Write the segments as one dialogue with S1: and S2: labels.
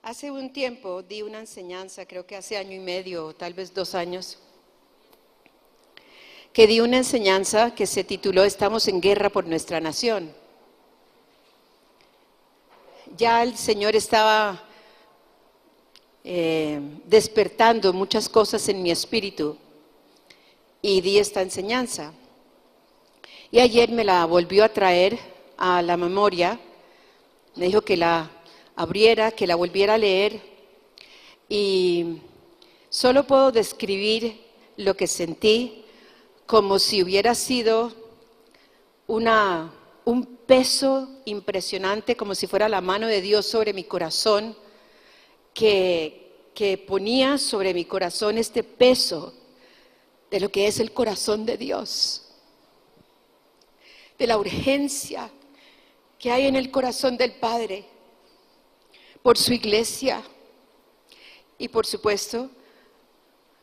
S1: Hace un tiempo di una enseñanza, creo que hace año y medio, o tal vez 2 años, que di una enseñanza que se tituló Estamos en guerra por nuestra nación. Ya el Señor estaba despertando muchas cosas en mi espíritu y di esta enseñanza. Y ayer me la volvió a traer a la memoria, me dijo que la abriera, que la volviera a leer y solo puedo describir lo que sentí como si hubiera sido un peso impresionante, como si fuera la mano de Dios sobre mi corazón, que ponía sobre mi corazón este peso de lo que es el corazón de Dios, de la urgencia que hay en el corazón del Padre por su iglesia. Y por supuesto,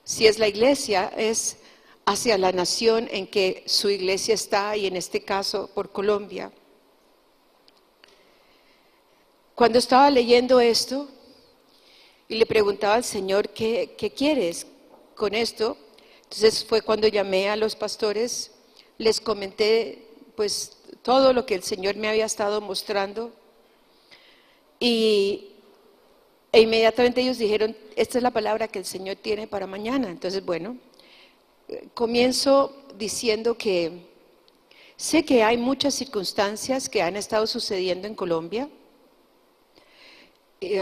S1: si es la iglesia, es hacia la nación en que su iglesia está, y en este caso por Colombia. Cuando estaba leyendo esto y le preguntaba al Señor, ¿qué quieres con esto? Entonces fue cuando llamé a los pastores, les comenté pues todo lo que el Señor me había estado mostrando e inmediatamente ellos dijeron, esta es la palabra que el Señor tiene para mañana. Entonces bueno, comienzo diciendo que sé que hay muchas circunstancias que han estado sucediendo en Colombia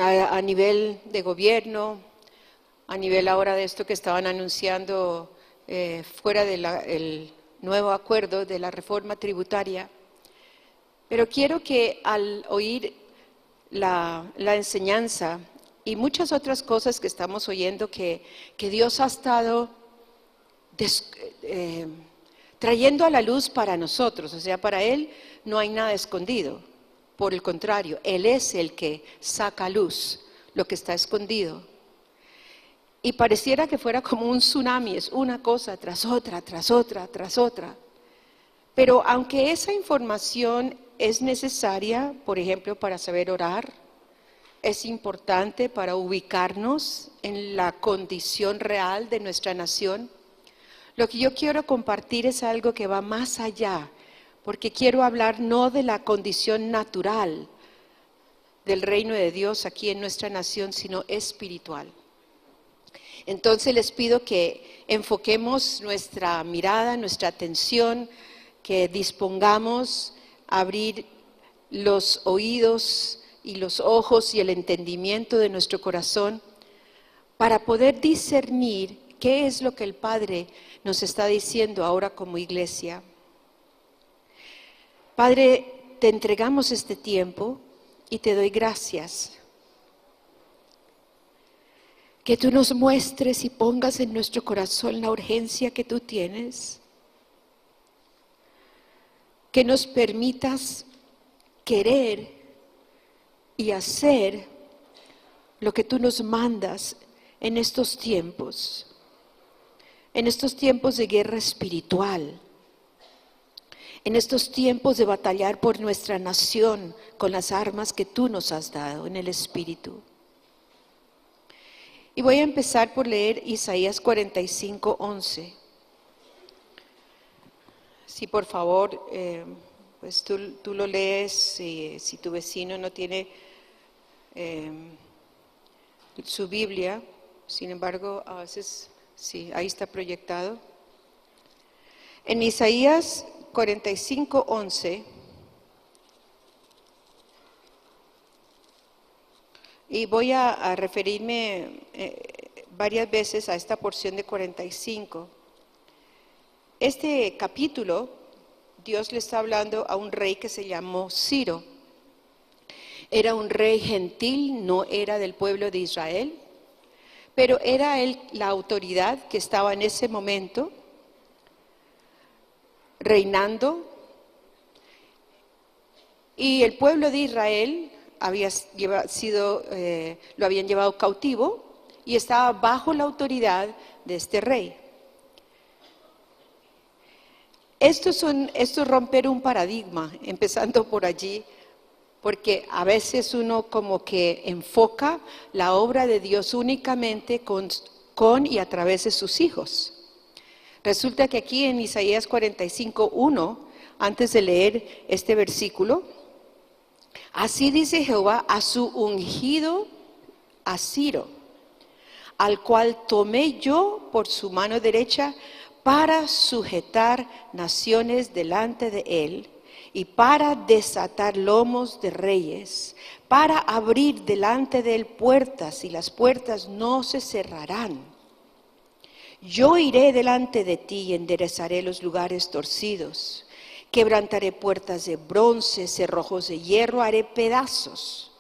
S1: a nivel de gobierno, a nivel ahora de esto que estaban anunciando fuera del nuevo acuerdo de la reforma tributaria. Pero quiero que al oír la enseñanza y muchas otras cosas que estamos oyendo que Dios ha estado trayendo a la luz para nosotros, o sea, para Él no hay nada escondido, por el contrario, Él es el que saca a luz lo que está escondido. Y pareciera que fuera como un tsunami, es una cosa tras otra, tras otra, tras otra. Pero aunque esa información es necesaria, por ejemplo, para saber orar, es importante para ubicarnos en la condición real de nuestra nación, lo que yo quiero compartir es algo que va más allá, porque quiero hablar no de la condición natural del reino de Dios aquí en nuestra nación, sino espiritual. Entonces les pido que enfoquemos nuestra mirada, nuestra atención, que dispongamos a abrir los oídos y los ojos y el entendimiento de nuestro corazón para poder discernir qué es lo que el Padre nos está diciendo ahora como iglesia. Padre, te entregamos este tiempo y te doy gracias. Que tú nos muestres y pongas en nuestro corazón la urgencia que tú tienes. Que nos permitas querer y hacer lo que tú nos mandas en estos tiempos de guerra espiritual, en estos tiempos de batallar por nuestra nación con las armas que tú nos has dado en el Espíritu. Y voy a empezar por leer Isaías 45:11. Si por favor, pues tú lo lees, si tu vecino no tiene su Biblia, sin embargo, a veces sí, ahí está proyectado. En Isaías 45:11, y voy a referirme varias veces a esta porción de 45. Este capítulo, Dios le está hablando a un rey que se llamó Ciro. Era un rey gentil, no era del pueblo de Israel, pero era él la autoridad que estaba en ese momento reinando. Y el pueblo de Israel lo habían llevado cautivo y estaba bajo la autoridad de este rey. Esto es romper un paradigma, empezando por allí, porque a veces uno como que enfoca la obra de Dios únicamente con y a través de sus hijos. Resulta que aquí en Isaías 45:1, antes de leer este versículo, así dice Jehová a su ungido, a Ciro, al cual tomé yo por su mano derecha para sujetar naciones delante de él y para desatar lomos de reyes, para abrir delante de él puertas y las puertas no se cerrarán. Yo iré delante de ti y enderezaré los lugares torcidos, quebrantaré puertas de bronce, cerrojos de hierro haré pedazos.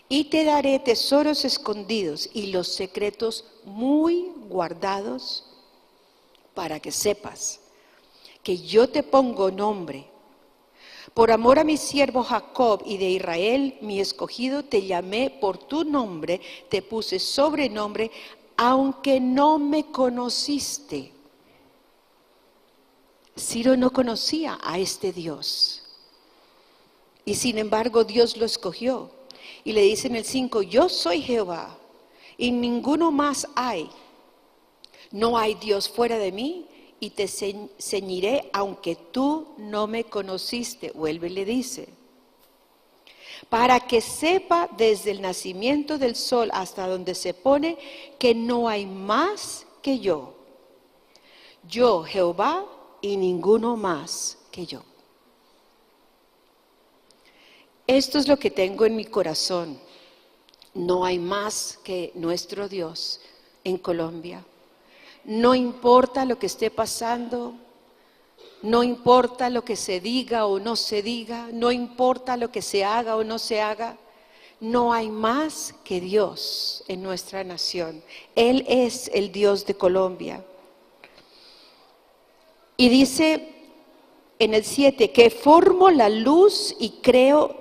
S1: Y te daré tesoros escondidos y los secretos muy guardados para que sepas que yo te pongo nombre. Por amor a mi siervo Jacob y de Israel, mi escogido, te llamé por tu nombre, te puse sobrenombre, aunque no me conociste. Ciro no conocía a este Dios. Y sin embargo Dios lo escogió. Y le dice en el 5, yo soy Jehová y ninguno más hay. No hay Dios fuera de mí y te ceñiré aunque tú no me conociste. Vuelve y le dice, para que sepa desde el nacimiento del sol hasta donde se pone que no hay más que yo. Yo, Jehová, y ninguno más que yo. Esto es lo que tengo en mi corazón. No hay más que nuestro Dios en Colombia. No importa lo que esté pasando, no importa lo que se diga o no se diga, no importa lo que se haga o no se haga, no hay más que Dios en nuestra nación. Él es el Dios de Colombia. Y dice en el 7, que formo la luz y creo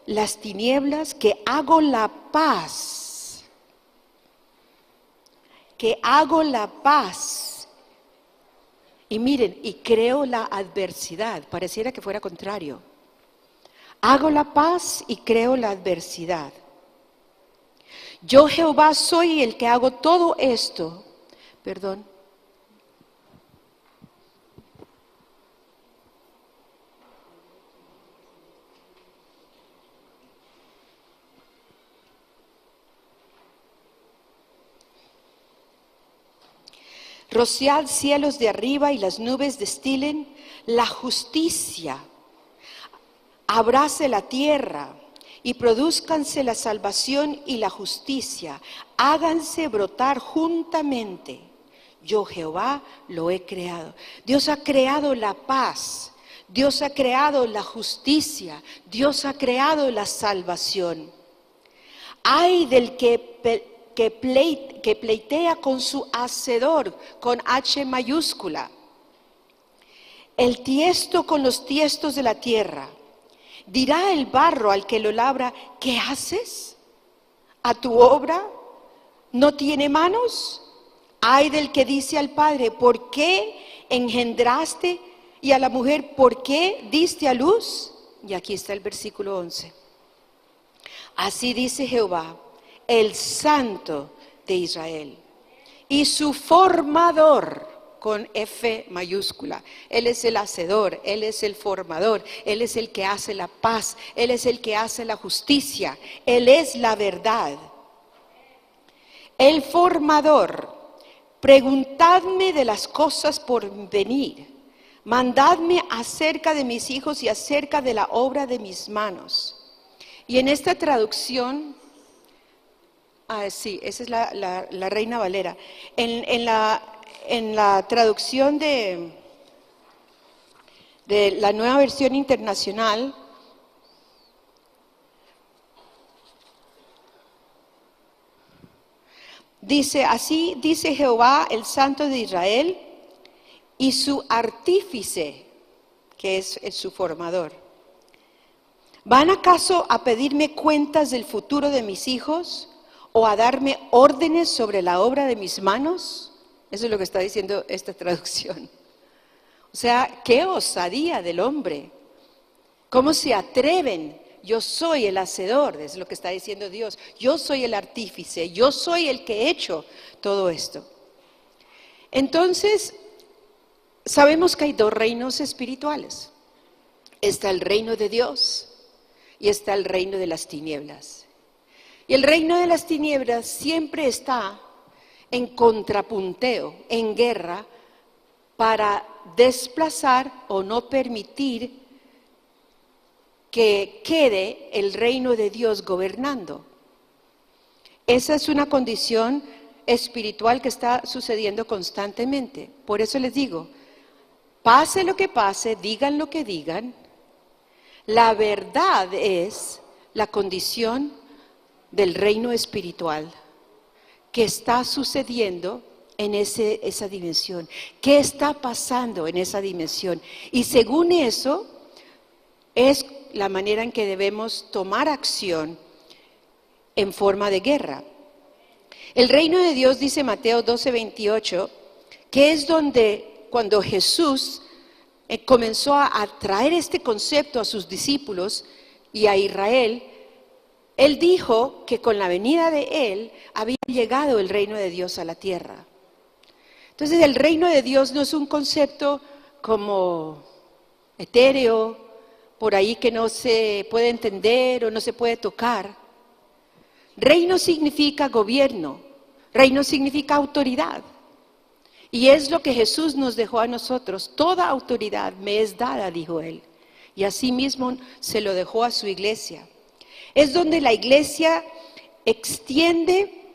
S1: las tinieblas, que hago la paz. Que hago la paz. Y miren, y creo la adversidad. Pareciera que fuera contrario. Hago la paz y creo la adversidad. Yo, Jehová, soy el que hago todo esto. Perdón. Rociad cielos de arriba y las nubes destilen la justicia. Abrace la tierra y produzcanse la salvación y la justicia. Háganse brotar juntamente. Yo, Jehová, lo he creado. Dios ha creado la paz. Dios ha creado la justicia. Dios ha creado la salvación. Ay del que pleitea con su hacedor, con H mayúscula. El tiesto con los tiestos de la tierra. Dirá el barro al que lo labra, ¿qué haces? ¿A tu obra no tiene manos? Ay del que dice al padre, ¿por qué engendraste? Y a la mujer, ¿por qué diste a luz? Y aquí está el versículo 11. Así dice Jehová, el Santo de Israel, y su formador, con F mayúscula. Él es el hacedor, Él es el formador, Él es el que hace la paz, Él es el que hace la justicia, Él es la verdad. El formador, preguntadme de las cosas por venir, mandadme acerca de mis hijos y acerca de la obra de mis manos. Y en esta traducción, sí, esa es la Reina Valera. En la traducción de la Nueva Versión Internacional, dice, así dice Jehová, el Santo de Israel, y su artífice, que es su formador. ¿Van acaso a pedirme cuentas del futuro de mis hijos o a darme órdenes sobre la obra de mis manos? Eso es lo que está diciendo esta traducción. O sea, qué osadía del hombre. ¿Cómo se atreven? Yo soy el hacedor, es lo que está diciendo Dios. Yo soy el artífice, yo soy el que he hecho todo esto. Entonces, sabemos que hay dos reinos espirituales. Está el reino de Dios y está el reino de las tinieblas. Y el reino de las tinieblas siempre está en contrapunteo, en guerra, para desplazar o no permitir que quede el reino de Dios gobernando. Esa es una condición espiritual que está sucediendo constantemente. Por eso les digo, pase lo que pase, digan lo que digan, la verdad es la condición del reino espiritual que está sucediendo en esa dimensión. ¿Qué está pasando en esa dimensión? Y según eso, es la manera en que debemos tomar acción en forma de guerra. El reino de Dios, dice Mateo 12:28, que es donde cuando Jesús comenzó a traer este concepto a sus discípulos y a Israel, Él dijo que con la venida de Él había llegado el reino de Dios a la tierra. Entonces el reino de Dios no es un concepto como etéreo, por ahí que no se puede entender o no se puede tocar. Reino significa gobierno, reino significa autoridad. Y es lo que Jesús nos dejó a nosotros. Toda autoridad me es dada, dijo Él. Y asimismo se lo dejó a su iglesia. Es donde la iglesia extiende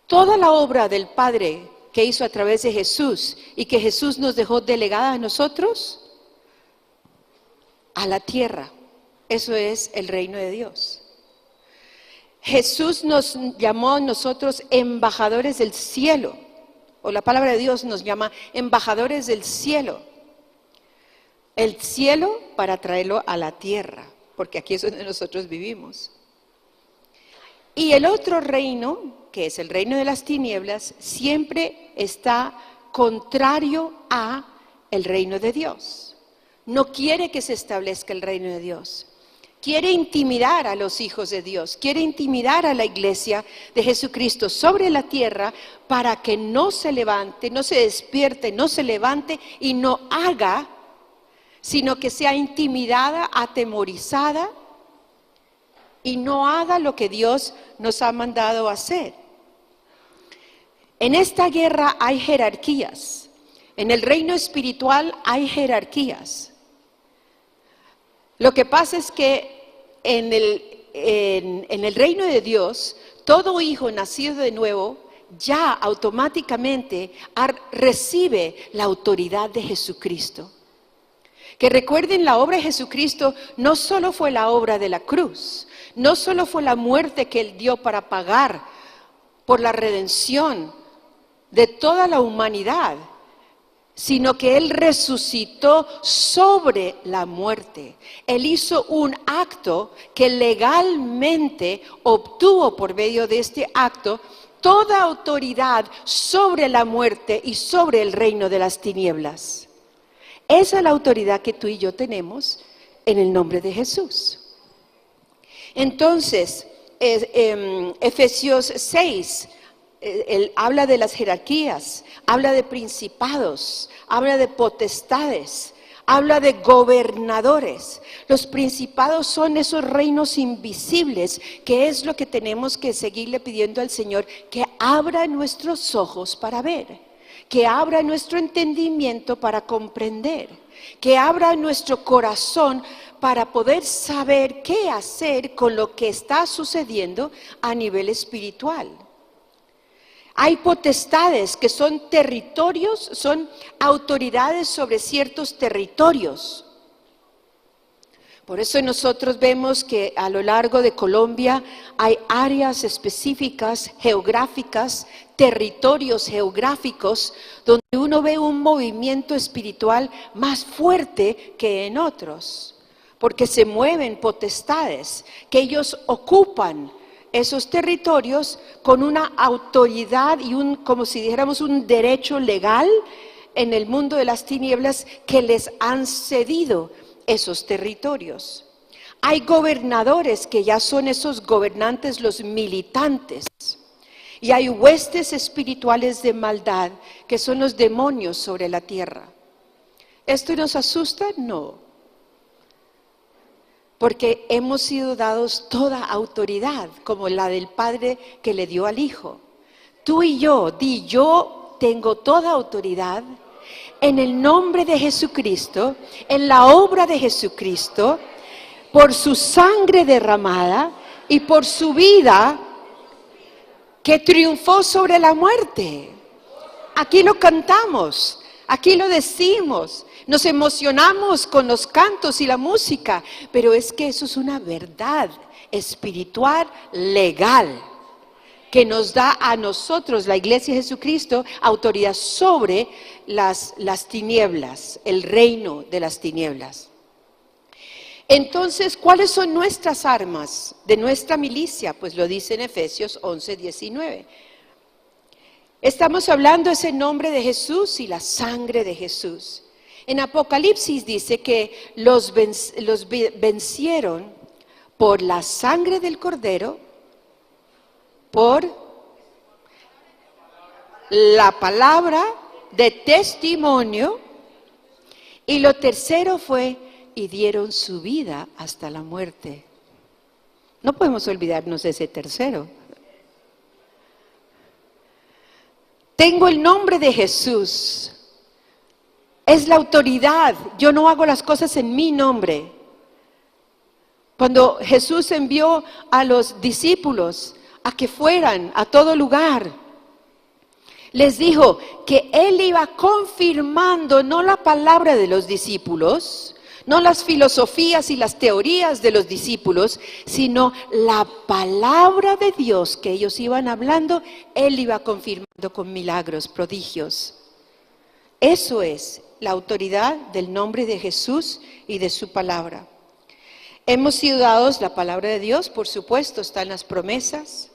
S1: toda la obra del Padre que hizo a través de Jesús y que Jesús nos dejó delegada a nosotros a la tierra. Eso es el reino de Dios. Jesús nos llamó a nosotros embajadores del cielo, o la palabra de Dios nos llama embajadores del cielo. El cielo para traerlo a la tierra, porque aquí es donde nosotros vivimos. Y el otro reino, que es el reino de las tinieblas, siempre está contrario a el reino de Dios. No quiere que se establezca el reino de Dios. Quiere intimidar a los hijos de Dios, quiere intimidar a la iglesia de Jesucristo sobre la tierra para que no se levante, no se despierte, no se levante y no haga, sino que sea intimidada, atemorizada y no haga lo que Dios nos ha mandado hacer. En esta guerra hay jerarquías, en el reino espiritual hay jerarquías. Lo que pasa es que en el reino de Dios, todo hijo nacido de nuevo ya automáticamente recibe la autoridad de Jesucristo. Que recuerden, la obra de Jesucristo no solo fue la obra de la cruz, no solo fue la muerte que Él dio para pagar por la redención de toda la humanidad, sino que Él resucitó sobre la muerte. Él hizo un acto que legalmente obtuvo por medio de este acto toda autoridad sobre la muerte y sobre el reino de las tinieblas. Esa es la autoridad que tú y yo tenemos en el nombre de Jesús. Entonces, Efesios 6, Él habla de las jerarquías, habla de principados, habla de potestades, habla de gobernadores. Los principados son esos reinos invisibles, que es lo que tenemos que seguirle pidiendo al Señor, que abra nuestros ojos para ver, que abra nuestro entendimiento para comprender, que abra nuestro corazón para poder saber qué hacer con lo que está sucediendo a nivel espiritual. Hay potestades que son territorios, son autoridades sobre ciertos territorios. Por eso nosotros vemos que a lo largo de Colombia hay áreas específicas, geográficas, territorios geográficos, donde uno ve un movimiento espiritual más fuerte que en otros, porque se mueven potestades, que ellos ocupan esos territorios con una autoridad y como si dijéramos un derecho legal en el mundo de las tinieblas que les han cedido esos territorios. Hay gobernadores que ya son esos gobernantes, los militantes. Y hay huestes espirituales de maldad, que son los demonios sobre la tierra. ¿Esto nos asusta? No. Porque hemos sido dados toda autoridad, como la del Padre que le dio al Hijo. Tú y yo, yo tengo toda autoridad en el nombre de Jesucristo, en la obra de Jesucristo, por su sangre derramada y por su vida que triunfó sobre la muerte. Aquí lo cantamos, aquí lo decimos, nos emocionamos con los cantos y la música, pero es que eso es una verdad espiritual, legal, que nos da a nosotros, la Iglesia de Jesucristo, autoridad sobre las tinieblas, el reino de las tinieblas. Entonces, ¿cuáles son nuestras armas de nuestra milicia? Pues lo dice en Efesios 11:19. Estamos hablando de ese nombre de Jesús y la sangre de Jesús. En Apocalipsis dice que los vencieron por la sangre del Cordero, por la palabra de testimonio, y lo tercero fue, y dieron su vida hasta la muerte. No podemos olvidarnos de ese tercero. Tengo el nombre de Jesús. Es la autoridad. Yo no hago las cosas en mi nombre. Cuando Jesús envió a los discípulos a que fueran a todo lugar, les dijo que Él iba confirmando no la palabra de los discípulos, no las filosofías y las teorías de los discípulos, sino la palabra de Dios que ellos iban hablando, Él iba confirmando con milagros, prodigios. Eso es la autoridad del nombre de Jesús y de su palabra. Hemos sido dados la palabra de Dios, por supuesto, están las promesas.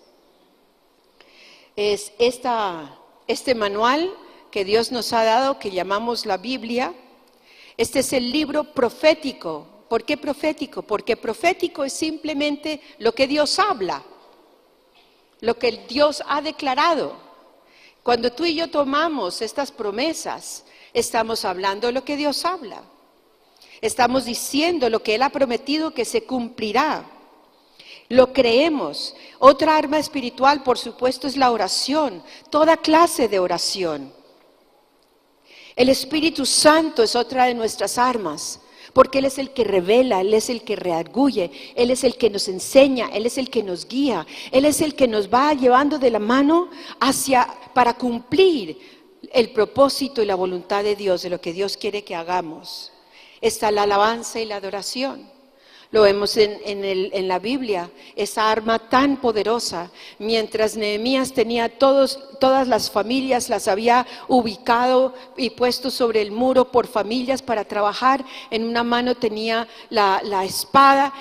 S1: Es este manual que Dios nos ha dado, que llamamos la Biblia. Este es el libro profético. ¿Por qué profético? Porque profético es simplemente lo que Dios habla, lo que Dios ha declarado. Cuando tú y yo tomamos estas promesas, estamos hablando lo que Dios habla. Estamos diciendo lo que Él ha prometido que se cumplirá. Lo creemos. Otra arma espiritual, por supuesto, es la oración, toda clase de oración. El Espíritu Santo es otra de nuestras armas, porque Él es el que revela, Él es el que redarguye, Él es el que nos enseña, Él es el que nos guía, Él es el que nos va llevando de la mano para cumplir el propósito y la voluntad de Dios, de lo que Dios quiere que hagamos. Está la alabanza y la adoración. Lo vemos en la Biblia, esa arma tan poderosa. Mientras Nehemías tenía todas las familias, las había ubicado y puesto sobre el muro por familias para trabajar. En una mano tenía la espada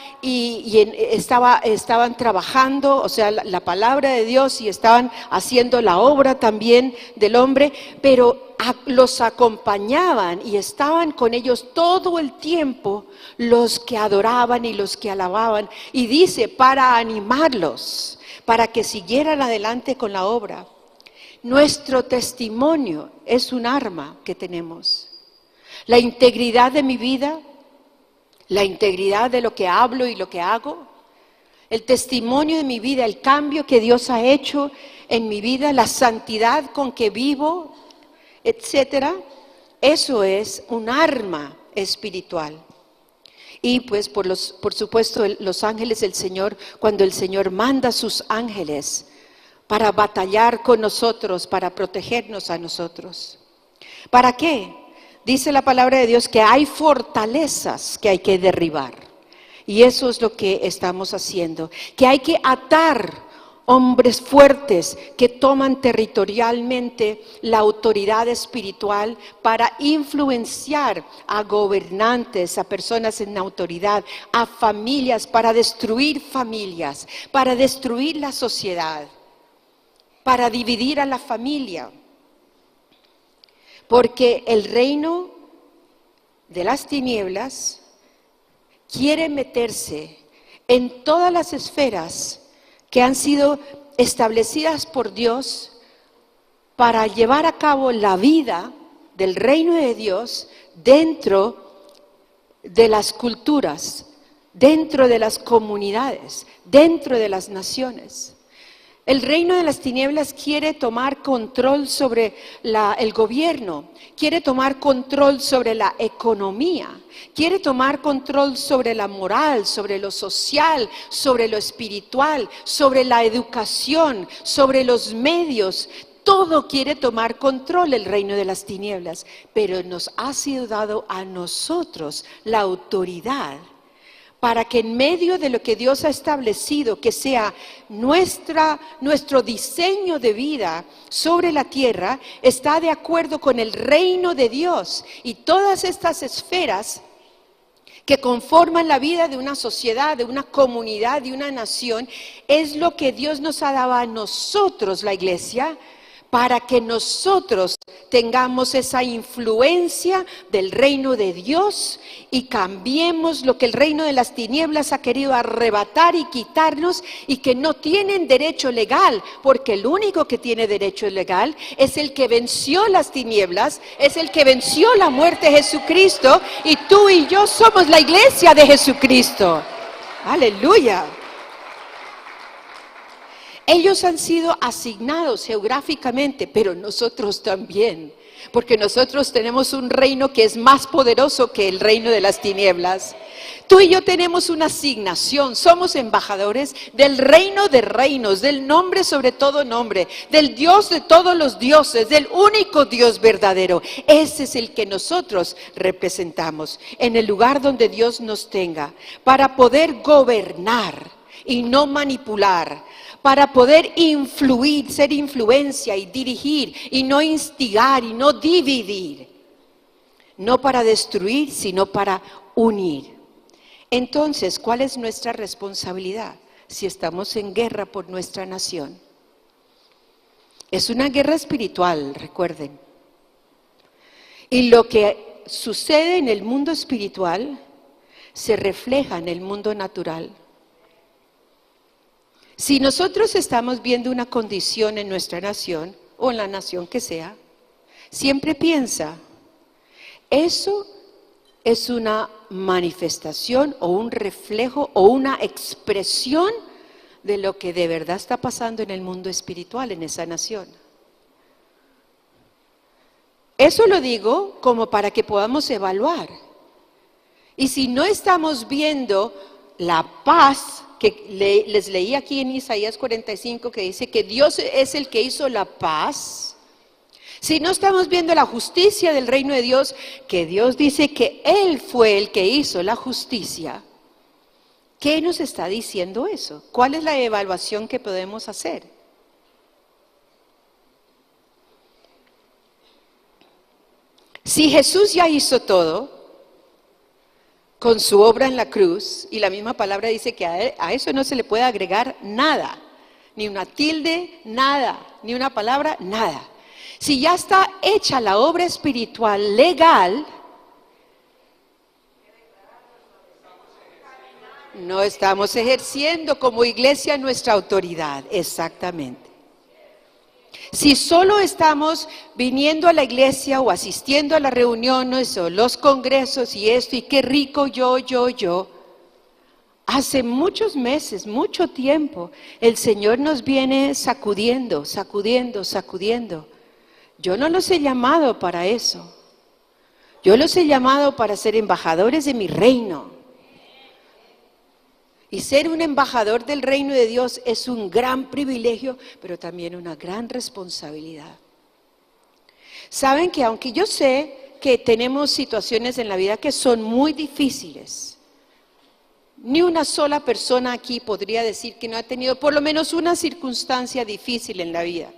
S1: estaban trabajando, o sea, la palabra de Dios, y estaban haciendo la obra también del hombre, pero los acompañaban y estaban con ellos todo el tiempo los que adoraban y los que alababan, y dice, para animarlos, para que siguieran adelante con la obra. Nuestro testimonio es un arma que tenemos. La integridad de mi vida, la integridad de lo que hablo y lo que hago, el testimonio de mi vida, el cambio que Dios ha hecho en mi vida, la santidad con que vivo, etcétera. Eso es un arma espiritual. Y pues por supuesto los ángeles del Señor, cuando el Señor manda a sus ángeles para batallar con nosotros, para protegernos a nosotros. ¿Para qué? Dice la palabra de Dios que hay fortalezas que hay que derribar. Y eso es lo que estamos haciendo, que hay que atar hombres fuertes que toman territorialmente la autoridad espiritual para influenciar a gobernantes, a personas en autoridad, a familias, para destruir la sociedad, para dividir a la familia. Porque el reino de las tinieblas quiere meterse en todas las esferas que han sido establecidas por Dios para llevar a cabo la vida del reino de Dios dentro de las culturas, dentro de las comunidades, dentro de las naciones. El reino de las tinieblas quiere tomar control sobre el gobierno, quiere tomar control sobre la economía, quiere tomar control sobre la moral, sobre lo social, sobre lo espiritual, sobre la educación, sobre los medios. Todo quiere tomar control el reino de las tinieblas, pero nos ha sido dado a nosotros la autoridad para que en medio de lo que Dios ha establecido, que sea nuestro diseño de vida sobre la tierra, está de acuerdo con el reino de Dios. Y todas estas esferas que conforman la vida de una sociedad, de una comunidad, de una nación, es lo que Dios nos ha dado a nosotros, la iglesia, para que nosotros tengamos esa influencia del reino de Dios y cambiemos lo que el reino de las tinieblas ha querido arrebatar y quitarnos y que no tienen derecho legal, porque el único que tiene derecho legal es el que venció las tinieblas, es el que venció la muerte, Jesucristo, y tú y yo somos la iglesia de Jesucristo. ¡Aleluya! Ellos han sido asignados geográficamente, pero nosotros también, porque nosotros tenemos un reino que es más poderoso que el reino de las tinieblas. Tú y yo tenemos una asignación, somos embajadores del reino de reinos, del nombre sobre todo nombre, del Dios de todos los dioses, del único Dios verdadero. Ese es el que nosotros representamos en el lugar donde Dios nos tenga, para poder gobernar y no manipular, para poder influir, ser influencia y dirigir y no instigar y no dividir, no para destruir, sino para unir. Entonces, ¿cuál es nuestra responsabilidad si estamos en guerra por nuestra nación? Es una guerra espiritual, recuerden. Y lo que sucede en el mundo espiritual se refleja en el mundo natural. Si nosotros estamos viendo una condición en nuestra nación o en la nación que sea, siempre piensa, eso es una manifestación o un reflejo o una expresión de lo que de verdad está pasando en el mundo espiritual en esa nación. Eso lo digo como para que podamos evaluar. Y si no estamos viendo la paz que les leí aquí en Isaías 45, que dice que Dios es el que hizo la paz. Si no estamos viendo la justicia del reino de Dios, que Dios dice que Él fue el que hizo la justicia, ¿qué nos está diciendo eso? ¿Cuál es la evaluación que podemos hacer? Si Jesús ya hizo todo con su obra en la cruz, y la misma palabra dice que a eso no se le puede agregar nada, ni una tilde, nada, ni una palabra, nada. Si ya está hecha la obra espiritual legal, no estamos ejerciendo como iglesia nuestra autoridad, exactamente. Si solo estamos viniendo a la iglesia o asistiendo a las reuniones o los congresos y esto, y qué rico yo, hace muchos meses, mucho tiempo, el Señor nos viene sacudiendo. Yo no los he llamado para eso. Yo los he llamado para ser embajadores de mi reino. Y ser un embajador del reino de Dios es un gran privilegio, pero también una gran responsabilidad. Saben que aunque yo sé que tenemos situaciones en la vida que son muy difíciles, ni una sola persona aquí podría decir que no ha tenido por lo menos una circunstancia difícil en la vida,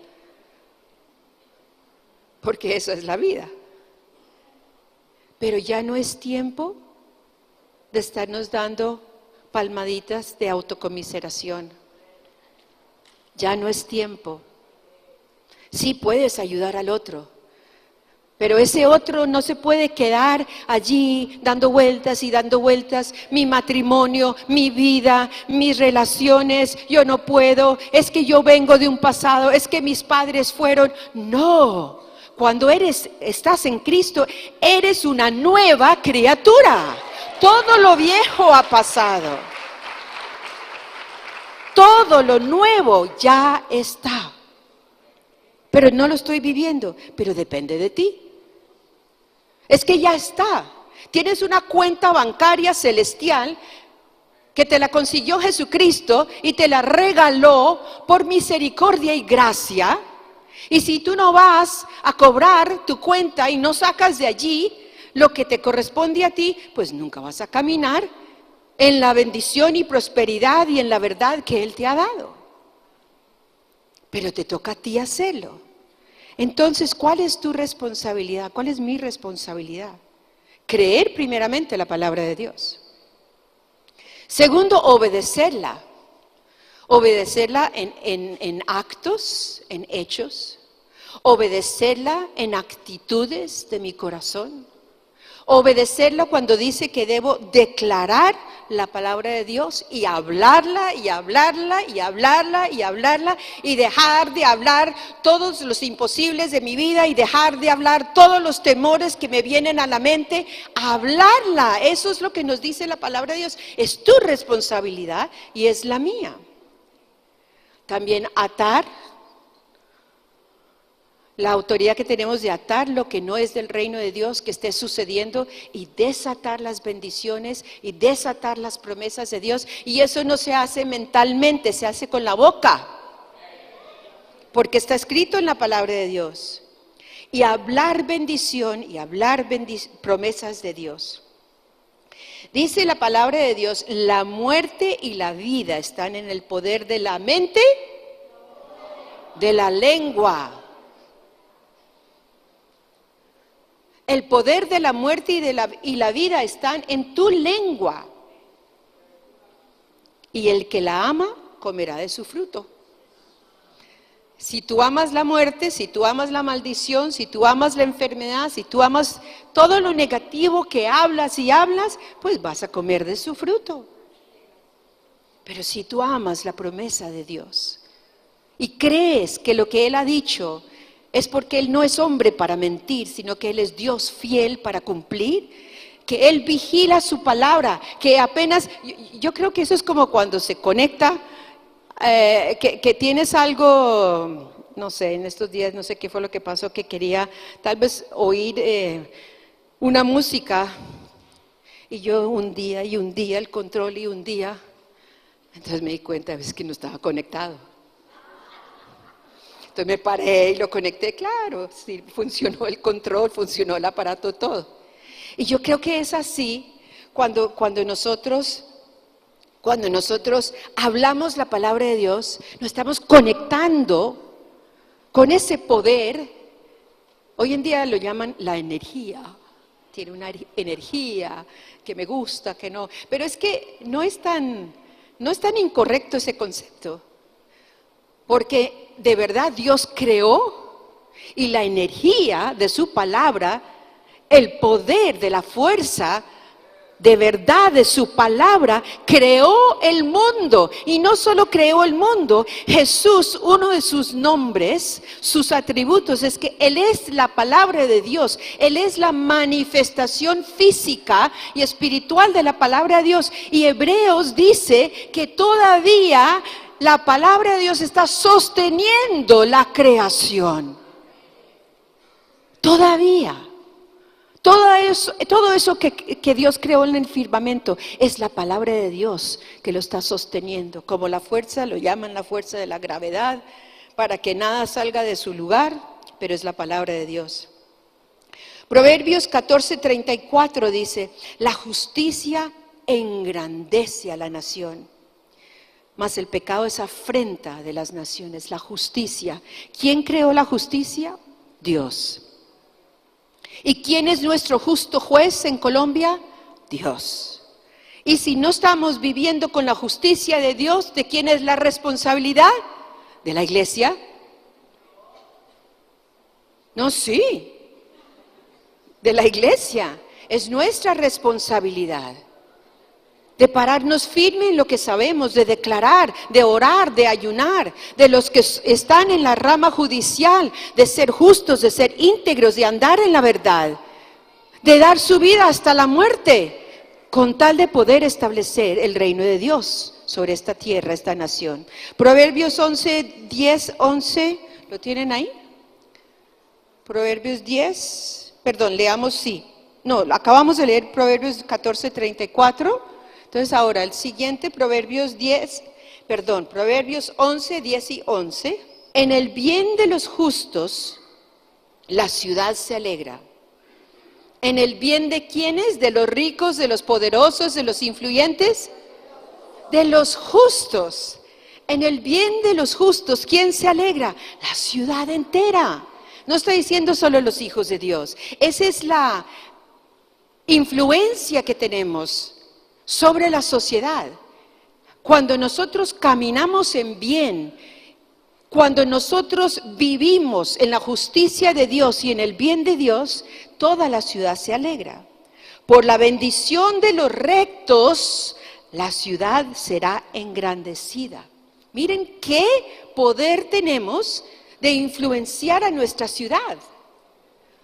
S1: porque eso es la vida. Pero ya no es tiempo de estarnos dando palmaditas de autocomiseración. Ya no es tiempo. Sí puedes ayudar al otro, Pero ese otro no se puede quedar allí dando vueltas y dando vueltas. Mi matrimonio, mi vida, mis relaciones, yo no puedo. Es que yo vengo de un pasado, es que mis padres fueron. No, cuando estás en Cristo, eres una nueva criatura. Todo lo viejo ha pasado. Todo lo nuevo ya está. Pero no lo estoy viviendo, pero depende de ti. Es que ya está. Tienes una cuenta bancaria celestial que te la consiguió Jesucristo y te la regaló por misericordia y gracia. Y si tú no vas a cobrar tu cuenta y no sacas de allí lo que te corresponde a ti, pues nunca vas a caminar en la bendición y prosperidad y en la verdad que Él te ha dado. Pero te toca a ti hacerlo. Entonces, ¿cuál es tu responsabilidad? ¿Cuál es mi responsabilidad? Creer primeramente la palabra de Dios. Segundo, obedecerla. Obedecerla en actos, en hechos. Obedecerla en actitudes de mi corazón. Obedecerla cuando dice que debo declarar la palabra de Dios y hablarla y hablarla y hablarla y hablarla y dejar de hablar todos los imposibles de mi vida y dejar de hablar todos los temores que me vienen a la mente. Hablarla, eso es lo que nos dice la palabra de Dios. Es tu responsabilidad y es la mía. También atar. La autoridad que tenemos de atar lo que no es del reino de Dios que esté sucediendo y desatar las bendiciones y desatar las promesas de Dios. Y eso no se hace mentalmente, se hace con la boca. Porque está escrito en la palabra de Dios. Y hablar bendición y hablar promesas de Dios. Dice la palabra de Dios, la muerte y la vida están en el poder de la mente, de la lengua. El poder de la muerte y la vida están en tu lengua. Y el que la ama comerá de su fruto. Si tú amas la muerte, si tú amas la maldición, si tú amas la enfermedad, si tú amas todo lo negativo que hablas y hablas, pues vas a comer de su fruto. Pero si tú amas la promesa de Dios y crees que lo que Él ha dicho es porque Él no es hombre para mentir, sino que Él es Dios fiel para cumplir, que Él vigila su palabra, que apenas, yo creo que eso es como cuando se conecta, que tienes algo, no sé, en estos días no sé qué fue lo que pasó, que quería tal vez oír una música, y yo un día el control y un día, entonces me di cuenta es que no estaba conectado. Entonces me paré y lo conecté, claro, sí, funcionó el control, funcionó el aparato, todo. Y yo creo que es así cuando nosotros hablamos la palabra de Dios, nos estamos conectando con ese poder. Hoy en día lo llaman la energía. Tiene una energía que me gusta, que no. Pero es que no es tan incorrecto ese concepto. Porque de verdad Dios creó y la energía de su palabra, el poder de la fuerza de verdad de su palabra, creó el mundo. Y no solo creó el mundo, Jesús, uno de sus nombres, sus atributos, es que Él es la palabra de Dios. Él es la manifestación física y espiritual de la palabra de Dios. Y Hebreos dice que todavía la palabra de Dios está sosteniendo la creación. Todavía. Todo eso que Dios creó en el firmamento es la palabra de Dios que lo está sosteniendo. Como la fuerza, lo llaman la fuerza de la gravedad, para que nada salga de su lugar, pero es la palabra de Dios. Proverbios 14:34 dice, la justicia engrandece a la nación, mas el pecado es afrenta de las naciones. La justicia. ¿Quién creó la justicia? Dios. ¿Y quién es nuestro justo juez en Colombia? Dios. Y si no estamos viviendo con la justicia de Dios, ¿de quién es la responsabilidad? ¿De la iglesia? No, sí. de la iglesia. Es nuestra responsabilidad de pararnos firme en lo que sabemos, de declarar, de orar, de ayunar, de los que están en la rama judicial, de ser justos, de ser íntegros, de andar en la verdad, de dar su vida hasta la muerte, con tal de poder establecer el reino de Dios sobre esta tierra, esta nación. Proverbios 11, 10, 11, ¿lo tienen ahí? Proverbios 10, perdón, leamos sí. No, acabamos de leer Proverbios 14, 34. Entonces ahora el siguiente, Proverbios 11, 10 y 11. En el bien de los justos, la ciudad se alegra. ¿En el bien de quiénes? ¿De los ricos, de los poderosos, de los influyentes? De los justos. En el bien de los justos, ¿quién se alegra? La ciudad entera. No está diciendo solo los hijos de Dios. Esa es la influencia que tenemos sobre la sociedad. Cuando nosotros caminamos en bien, cuando nosotros vivimos en la justicia de Dios y en el bien de Dios, toda la ciudad se alegra. Por la bendición de los rectos, la ciudad será engrandecida. Miren qué poder tenemos de influenciar a nuestra ciudad.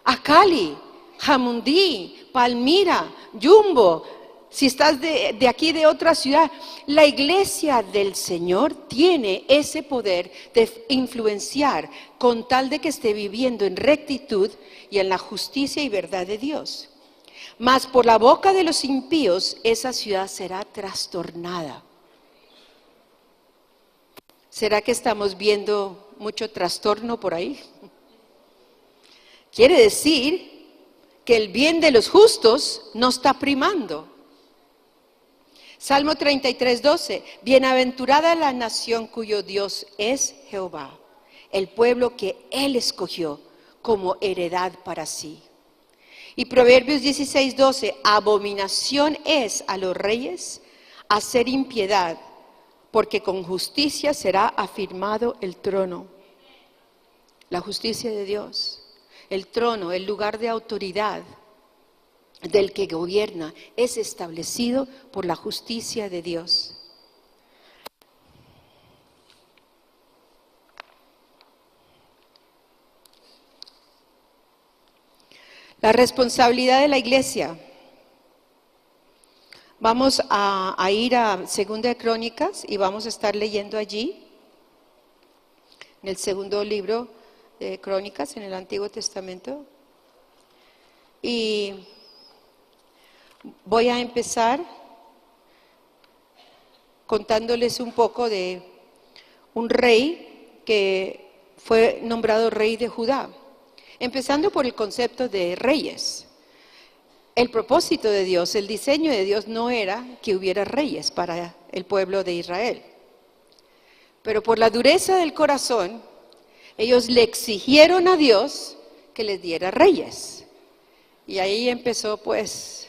S1: A Cali, Jamundí, Palmira, Yumbo, si estás de aquí de otra ciudad, la iglesia del Señor tiene ese poder de influenciar con tal de que esté viviendo en rectitud y en la justicia y verdad de Dios. Mas por la boca de los impíos esa ciudad será trastornada. ¿Será que estamos viendo mucho trastorno por ahí? Quiere decir que el bien de los justos no está primando. Salmo 33, 12. Bienaventurada la nación cuyo Dios es Jehová, el pueblo que Él escogió como heredad para sí. Y Proverbios 16, 12. Abominación es a los reyes hacer impiedad, porque con justicia será afirmado el trono. La justicia de Dios, el trono, el lugar de autoridad del que gobierna, es establecido por la justicia de Dios. La responsabilidad de la iglesia. Vamos a ir a Segunda de Crónicas y vamos a estar leyendo allí, en el segundo libro de Crónicas, en el Antiguo Testamento. Y voy a empezar contándoles un poco de un rey que fue nombrado rey de Judá, empezando por el concepto de reyes. El propósito de Dios, el diseño de Dios no era que hubiera reyes para el pueblo de Israel. Pero por la dureza del corazón, ellos le exigieron a Dios que les diera reyes. Y ahí empezó pues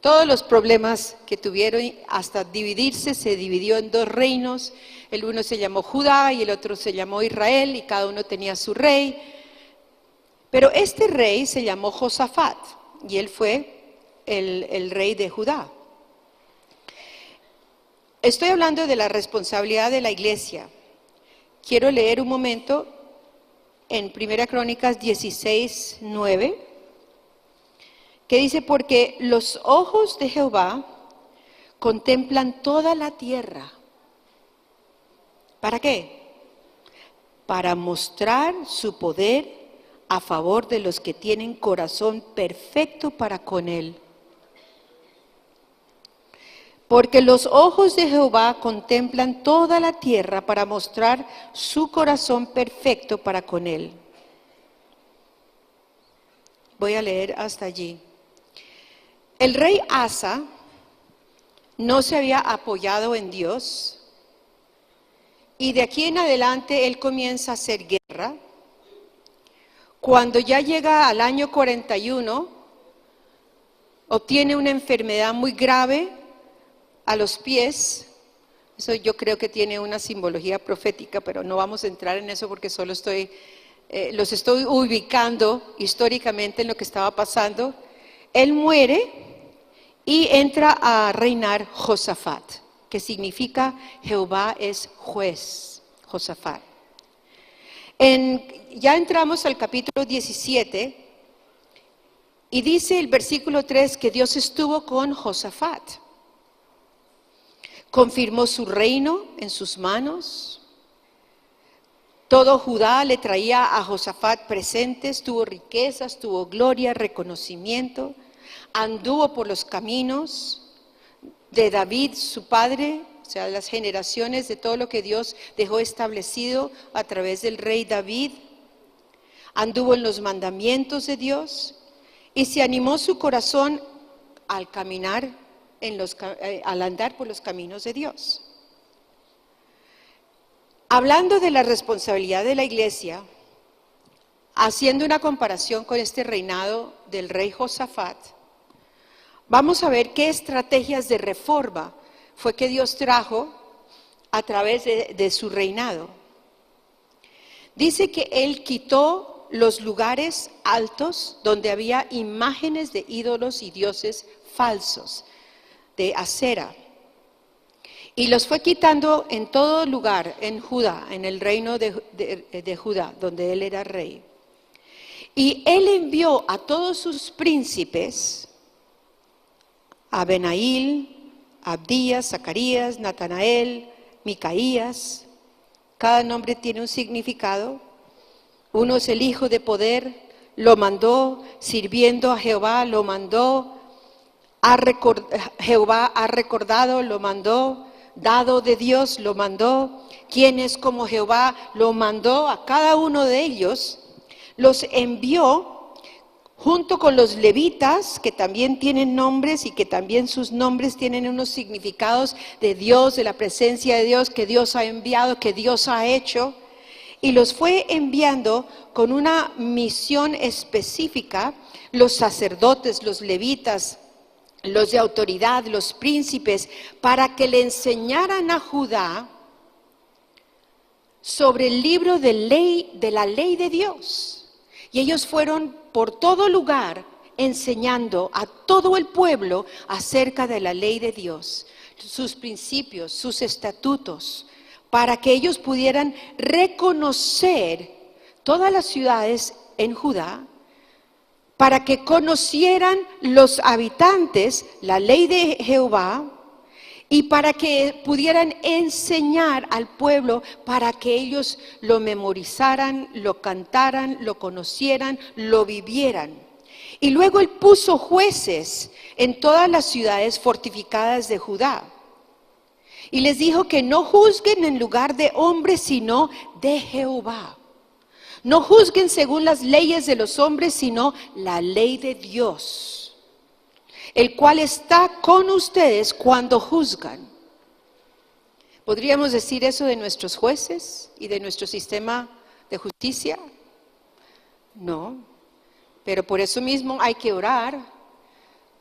S1: todos los problemas que tuvieron hasta dividirse. Se dividió en dos reinos, el uno se llamó Judá y el otro se llamó Israel, y cada uno tenía su rey. Pero este rey se llamó Josafat y él fue el rey de Judá. Estoy hablando de la responsabilidad de la iglesia. Quiero leer un momento en 1 Crónicas 16, 9. Que dice, porque los ojos de Jehová contemplan toda la tierra. ¿Para qué? Para mostrar su poder a favor de los que tienen corazón perfecto para con Él. Porque los ojos de Jehová contemplan toda la tierra para mostrar su corazón perfecto para con Él. Voy a leer hasta allí. El rey Asa no se había apoyado en Dios y de aquí en adelante él comienza a hacer guerra. Cuando ya llega al año 41, obtiene una enfermedad muy grave a los pies. Eso yo creo que tiene una simbología profética, pero no vamos a entrar en eso porque solo estoy los estoy ubicando históricamente en lo que estaba pasando. Él muere y entra a reinar Josafat, que significa Jehová es juez, Josafat. Ya entramos al capítulo 17 y dice el versículo 3 que Dios estuvo con Josafat. Confirmó su reino en sus manos. Todo Judá le traía a Josafat presentes, tuvo riquezas, tuvo gloria, reconocimiento. Anduvo por los caminos de David, su padre, o sea, las generaciones de todo lo que Dios dejó establecido a través del rey David. Anduvo en los mandamientos de Dios y se animó su corazón al caminar, al andar por los caminos de Dios. Hablando de la responsabilidad de la iglesia, haciendo una comparación con este reinado del rey Josafat, vamos a ver qué estrategias de reforma fue que Dios trajo a través de su reinado. Dice que Él quitó los lugares altos donde había imágenes de ídolos y dioses falsos, de Acera. Y los fue quitando en todo lugar, en Judá, en el reino de Judá, donde él era rey. Y él envió a todos sus príncipes, a Benail, Abdías, Zacarías, Natanael, Micaías. Cada nombre tiene un significado. Uno es el hijo de poder, lo mandó sirviendo a Jehová, lo mandó, Jehová ha recordado, lo mandó. Dado de Dios lo mandó, quien es como Jehová lo mandó. A cada uno de ellos los envió junto con los levitas, que también tienen nombres y que también sus nombres tienen unos significados de Dios, de la presencia de Dios, que Dios ha enviado, que Dios ha hecho, y los fue enviando con una misión específica. Los sacerdotes, los levitas, los de autoridad, los príncipes, para que le enseñaran a Judá sobre el libro de la ley de Dios. Y ellos fueron por todo lugar enseñando a todo el pueblo acerca de la ley de Dios, sus principios, sus estatutos, para que ellos pudieran reconocer todas las ciudades en Judá, para que conocieran los habitantes la ley de Jehová y para que pudieran enseñar al pueblo, para que ellos lo memorizaran, lo cantaran, lo conocieran, lo vivieran. Y luego él puso jueces en todas las ciudades fortificadas de Judá. Y les dijo que no juzguen en lugar de hombres, sino de Jehová. No juzguen según las leyes de los hombres, sino la ley de Dios, el cual está con ustedes cuando juzgan. ¿Podríamos decir eso de nuestros jueces y de nuestro sistema de justicia? No, pero por eso mismo hay que orar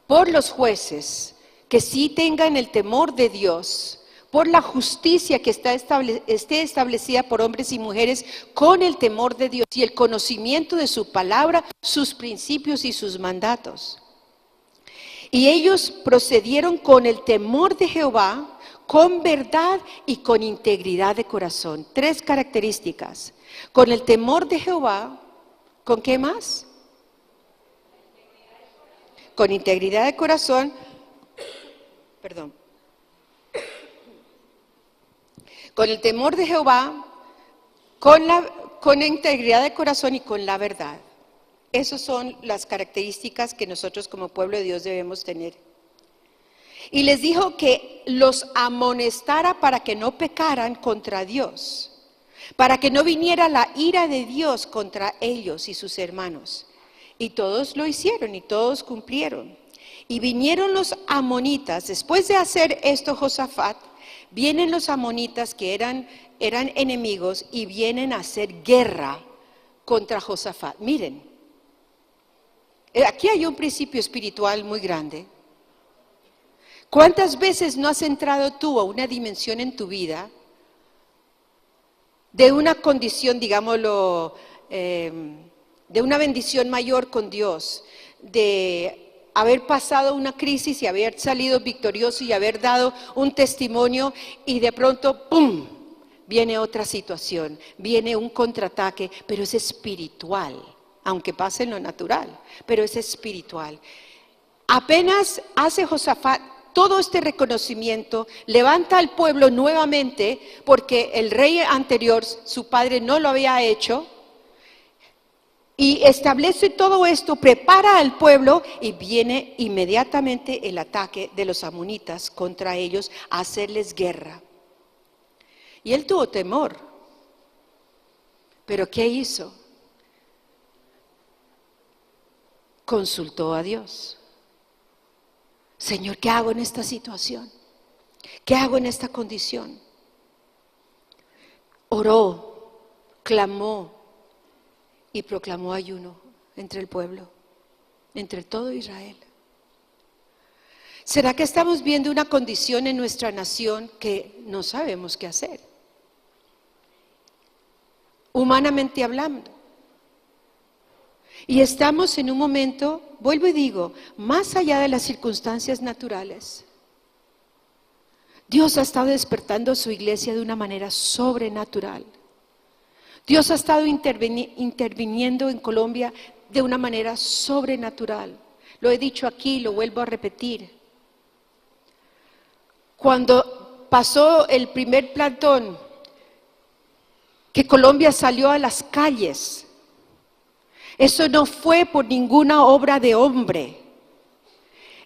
S1: por los jueces, que sí tengan el temor de Dios, por la justicia que esté establecida por hombres y mujeres con el temor de Dios y el conocimiento de su palabra, sus principios y sus mandatos. Y ellos procedieron con el temor de Jehová, con verdad y con integridad de corazón. 3 características. Con el temor de Jehová, ¿con qué más? Con integridad de corazón, con el temor de Jehová, con integridad de corazón y con la verdad. Esas son las características que nosotros como pueblo de Dios debemos tener. Y les dijo que los amonestara para que no pecaran contra Dios, para que no viniera la ira de Dios contra ellos y sus hermanos. Y todos lo hicieron y todos cumplieron. Y vinieron los amonitas, después de hacer esto Josafat, vienen los amonitas que eran enemigos y vienen a hacer guerra contra Josafat. Miren, aquí hay un principio espiritual muy grande. ¿Cuántas veces no has entrado tú a una dimensión en tu vida de una condición, digámoslo, de una bendición mayor con Dios, de haber pasado una crisis y haber salido victorioso y haber dado un testimonio y de pronto, ¡pum!, viene otra situación, viene un contraataque, pero es espiritual, aunque pase en lo natural, pero es espiritual. Apenas hace Josafat todo este reconocimiento, levanta al pueblo nuevamente, porque el rey anterior, su padre, no lo había hecho, y establece todo esto, prepara al pueblo y viene inmediatamente el ataque de los amonitas contra ellos a hacerles guerra. Y él tuvo temor, pero ¿qué hizo? Consultó a Dios. Señor, ¿qué hago en esta situación? ¿Qué hago en esta condición? Oró, clamó y proclamó ayuno entre el pueblo, entre todo Israel. ¿Será que estamos viendo una condición en nuestra nación que no sabemos qué hacer? Humanamente hablando. Y estamos en un momento, vuelvo y digo, más allá de las circunstancias naturales. Dios ha estado despertando su iglesia de una manera sobrenatural. Dios ha estado interviniendo en Colombia de una manera sobrenatural. Lo he dicho aquí, lo vuelvo a repetir. Cuando pasó el primer plantón, que Colombia salió a las calles, eso no fue por ninguna obra de hombre.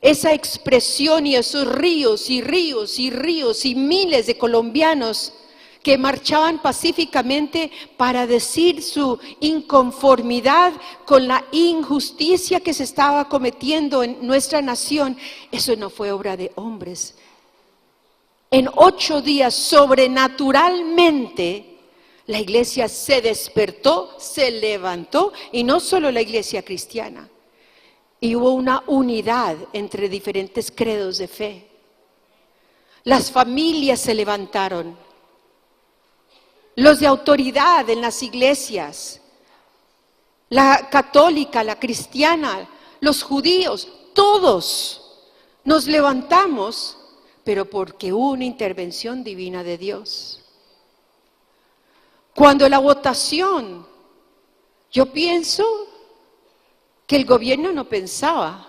S1: Esa expresión y esos ríos y ríos y ríos y miles de colombianos que marchaban pacíficamente para decir su inconformidad con la injusticia que se estaba cometiendo en nuestra nación, eso no fue obra de hombres. En 8 días, sobrenaturalmente, la iglesia se despertó, se levantó, y no solo la iglesia cristiana, y hubo una unidad entre diferentes credos de fe. Las familias se levantaron, los de autoridad en las iglesias, la católica, la cristiana, los judíos, todos nos levantamos, pero porque hubo una intervención divina de Dios. Cuando la votación, yo pienso que el gobierno no pensaba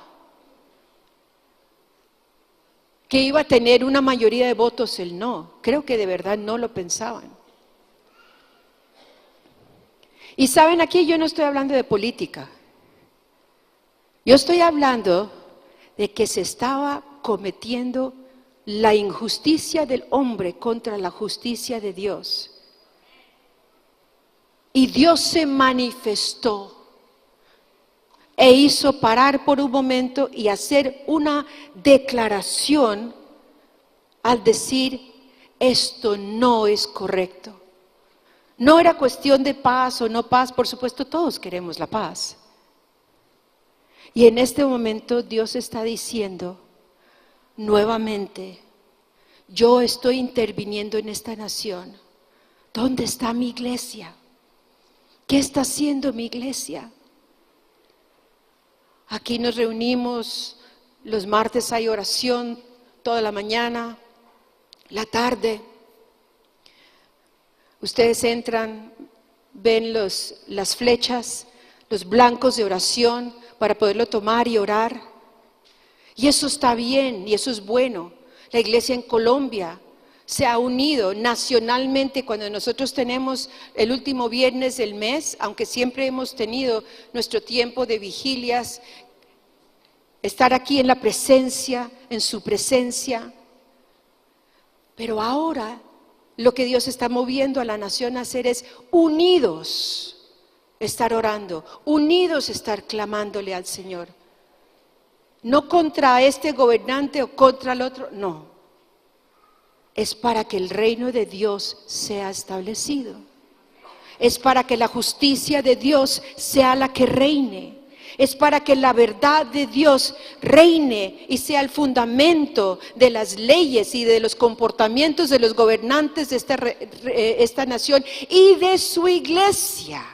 S1: que iba a tener una mayoría de votos el no. Creo que de verdad no lo pensaban. Y saben, aquí yo no estoy hablando de política. Yo estoy hablando de que se estaba cometiendo la injusticia del hombre contra la justicia de Dios. Y Dios se manifestó e hizo parar por un momento y hacer una declaración al decir, esto no es correcto. No era cuestión de paz o no paz, por supuesto todos queremos la paz. Y en este momento Dios está diciendo nuevamente, yo estoy interviniendo en esta nación. ¿Dónde está mi iglesia? ¿Qué está haciendo mi iglesia? Aquí nos reunimos, los martes hay oración toda la mañana, la tarde. Ustedes entran, ven las flechas, los blancos de oración para poderlo tomar y orar. Y eso está bien y eso es bueno. La iglesia en Colombia se ha unido nacionalmente cuando nosotros tenemos el último viernes del mes, aunque siempre hemos tenido nuestro tiempo de vigilias, estar aquí en la presencia, en su presencia. Pero ahora lo que Dios está moviendo a la nación a hacer es unidos estar orando, unidos estar clamándole al Señor. No contra este gobernante o contra el otro, no. Es para que el reino de Dios sea establecido. Es para que la justicia de Dios sea la que reine. Es para que la verdad de Dios reine y sea el fundamento de las leyes y de los comportamientos de los gobernantes de esta nación y de su iglesia.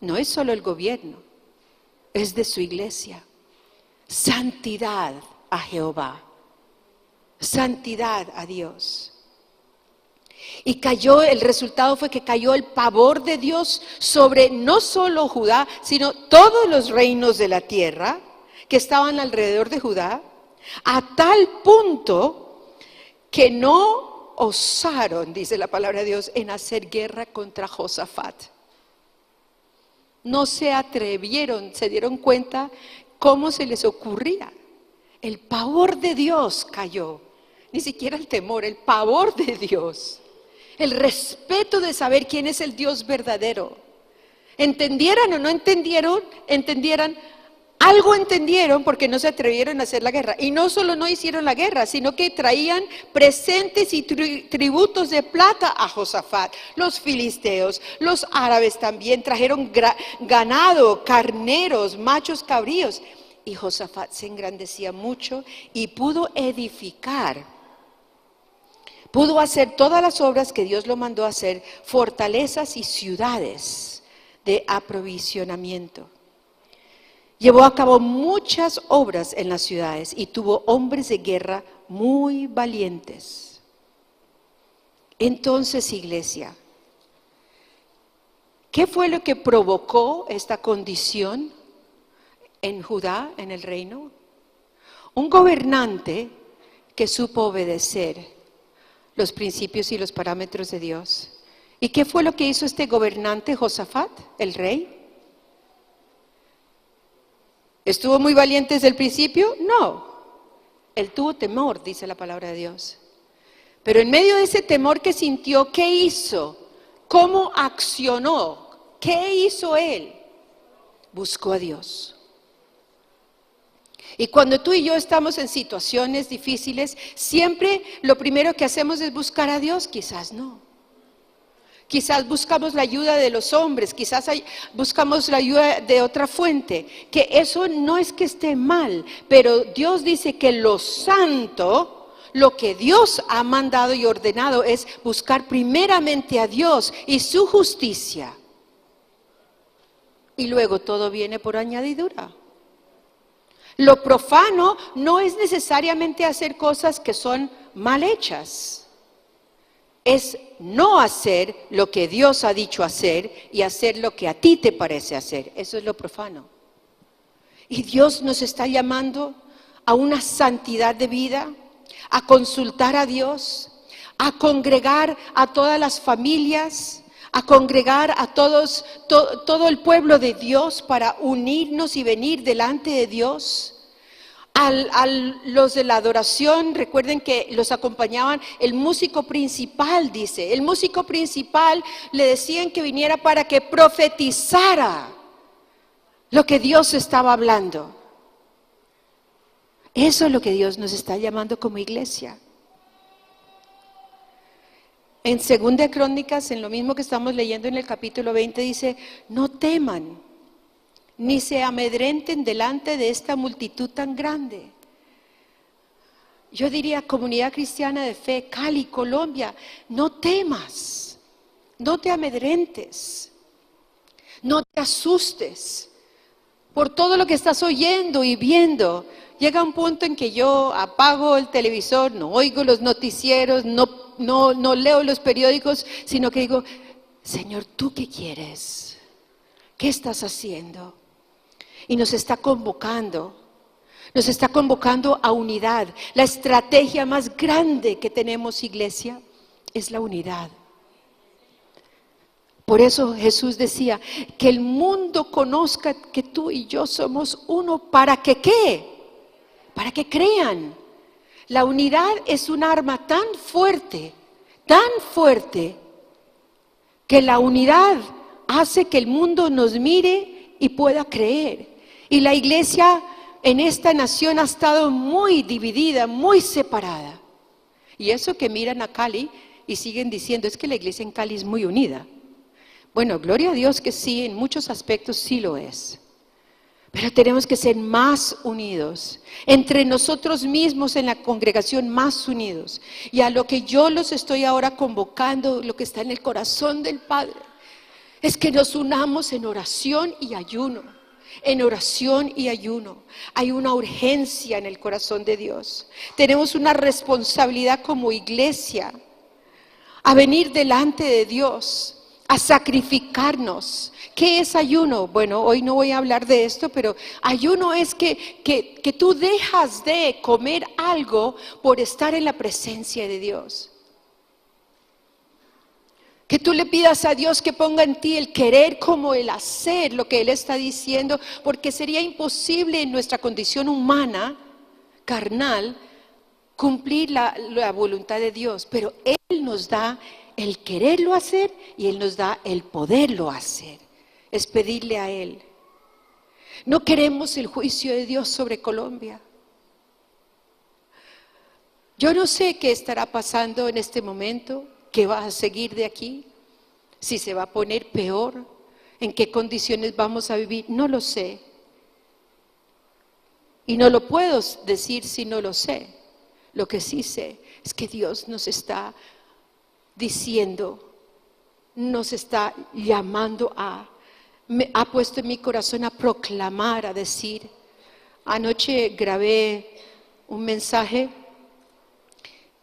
S1: no es solo el gobierno, es de su iglesia. Santidad a Jehová, santidad a Dios. Y el resultado fue que cayó el pavor de Dios sobre no solo Judá, sino todos los reinos de la tierra que estaban alrededor de Judá, a tal punto que no osaron, dice la palabra de Dios, en hacer guerra contra Josafat. No se atrevieron, se dieron cuenta cómo se les ocurría. El pavor de Dios cayó, ni siquiera el temor, el pavor de Dios. El respeto de saber quién es el Dios verdadero. Entendieran o no entendieran, algo entendieron porque no se atrevieron a hacer la guerra. Y no solo no hicieron la guerra, sino que traían presentes y tributos de plata a Josafat. Los filisteos, los árabes también trajeron ganado, carneros, machos cabríos. Y Josafat se engrandecía mucho y pudo edificar. Pudo hacer todas las obras que Dios lo mandó a hacer, fortalezas y ciudades de aprovisionamiento. Llevó a cabo muchas obras en las ciudades y tuvo hombres de guerra muy valientes. Entonces, iglesia, ¿qué fue lo que provocó esta condición en Judá, en el reino? Un gobernante que supo obedecer los principios y los parámetros de Dios. ¿Y qué fue lo que hizo este gobernante Josafat, el rey? ¿Estuvo muy valiente desde el principio? No. Él tuvo temor, dice la palabra de Dios. Pero en medio de ese temor que sintió, ¿qué hizo? ¿Cómo accionó? ¿Qué hizo él? Buscó a Dios. Y cuando tú y yo estamos en situaciones difíciles, siempre lo primero que hacemos es buscar a Dios, quizás no. Quizás buscamos la ayuda de los hombres, quizás buscamos la ayuda de otra fuente, que eso no es que esté mal, pero Dios dice que lo santo, lo que Dios ha mandado y ordenado es buscar primeramente a Dios y su justicia. Y luego todo viene por añadidura. Lo profano no es necesariamente hacer cosas que son mal hechas. Es no hacer lo que Dios ha dicho hacer y hacer lo que a ti te parece hacer. Eso es lo profano. Y Dios nos está llamando a una santidad de vida, a consultar a Dios, a congregar a todas las familias, a congregar a todo el pueblo de Dios para unirnos y venir delante de Dios. A los de la adoración, recuerden que los acompañaban el músico principal, dice. El músico principal le decían que viniera para que profetizara lo que Dios estaba hablando. Eso es lo que Dios nos está llamando como iglesia. En 2 Crónicas, en lo mismo que estamos leyendo en el capítulo 20, dice: no teman, ni se amedrenten delante de esta multitud tan grande. Yo diría, comunidad cristiana de fe, Cali, Colombia, no temas, no te amedrentes, no te asustes por todo lo que estás oyendo y viendo. Llega un punto en que yo apago el televisor, no oigo los noticieros, no leo los periódicos, sino que digo: Señor, ¿tú qué quieres? ¿Qué estás haciendo? Y nos está convocando a unidad. La estrategia más grande que tenemos, iglesia, es la unidad. Por eso Jesús decía: que el mundo conozca que tú y yo somos uno. ¿Para que qué? Para que crean. La unidad es un arma tan fuerte, que la unidad hace que el mundo nos mire y pueda creer. Y la iglesia en esta nación ha estado muy dividida, muy separada. Y eso que miran a Cali y siguen diciendo: es que la iglesia en Cali es muy unida. Bueno, gloria a Dios que sí, en muchos aspectos sí lo es. Pero tenemos que ser más unidos, entre nosotros mismos en la congregación, más unidos. Y a lo que yo los estoy ahora convocando, lo que está en el corazón del Padre, es que nos unamos en oración y ayuno. En oración y ayuno. Hay una urgencia en el corazón de Dios. Tenemos una responsabilidad como iglesia a venir delante de Dios, a sacrificarnos. ¿Qué es ayuno? Bueno, hoy no voy a hablar de esto, pero ayuno es que tú dejas de comer algo por estar en la presencia de Dios. Que tú le pidas a Dios que ponga en ti el querer como el hacer lo que Él está diciendo, porque sería imposible en nuestra condición humana, carnal, cumplir la voluntad de Dios. Pero Él nos da el quererlo hacer y Él nos da el poderlo hacer. Es pedirle a Él. No queremos el juicio de Dios sobre Colombia. Yo no sé qué estará pasando en este momento. ¿Qué va a seguir de aquí? Si se va a poner peor, ¿en qué condiciones vamos a vivir? No lo sé. Y no lo puedo decir si no lo sé. Lo que sí sé es que Dios nos está diciendo, nos está llamando me ha puesto en mi corazón a proclamar, a decir. Anoche grabé un mensaje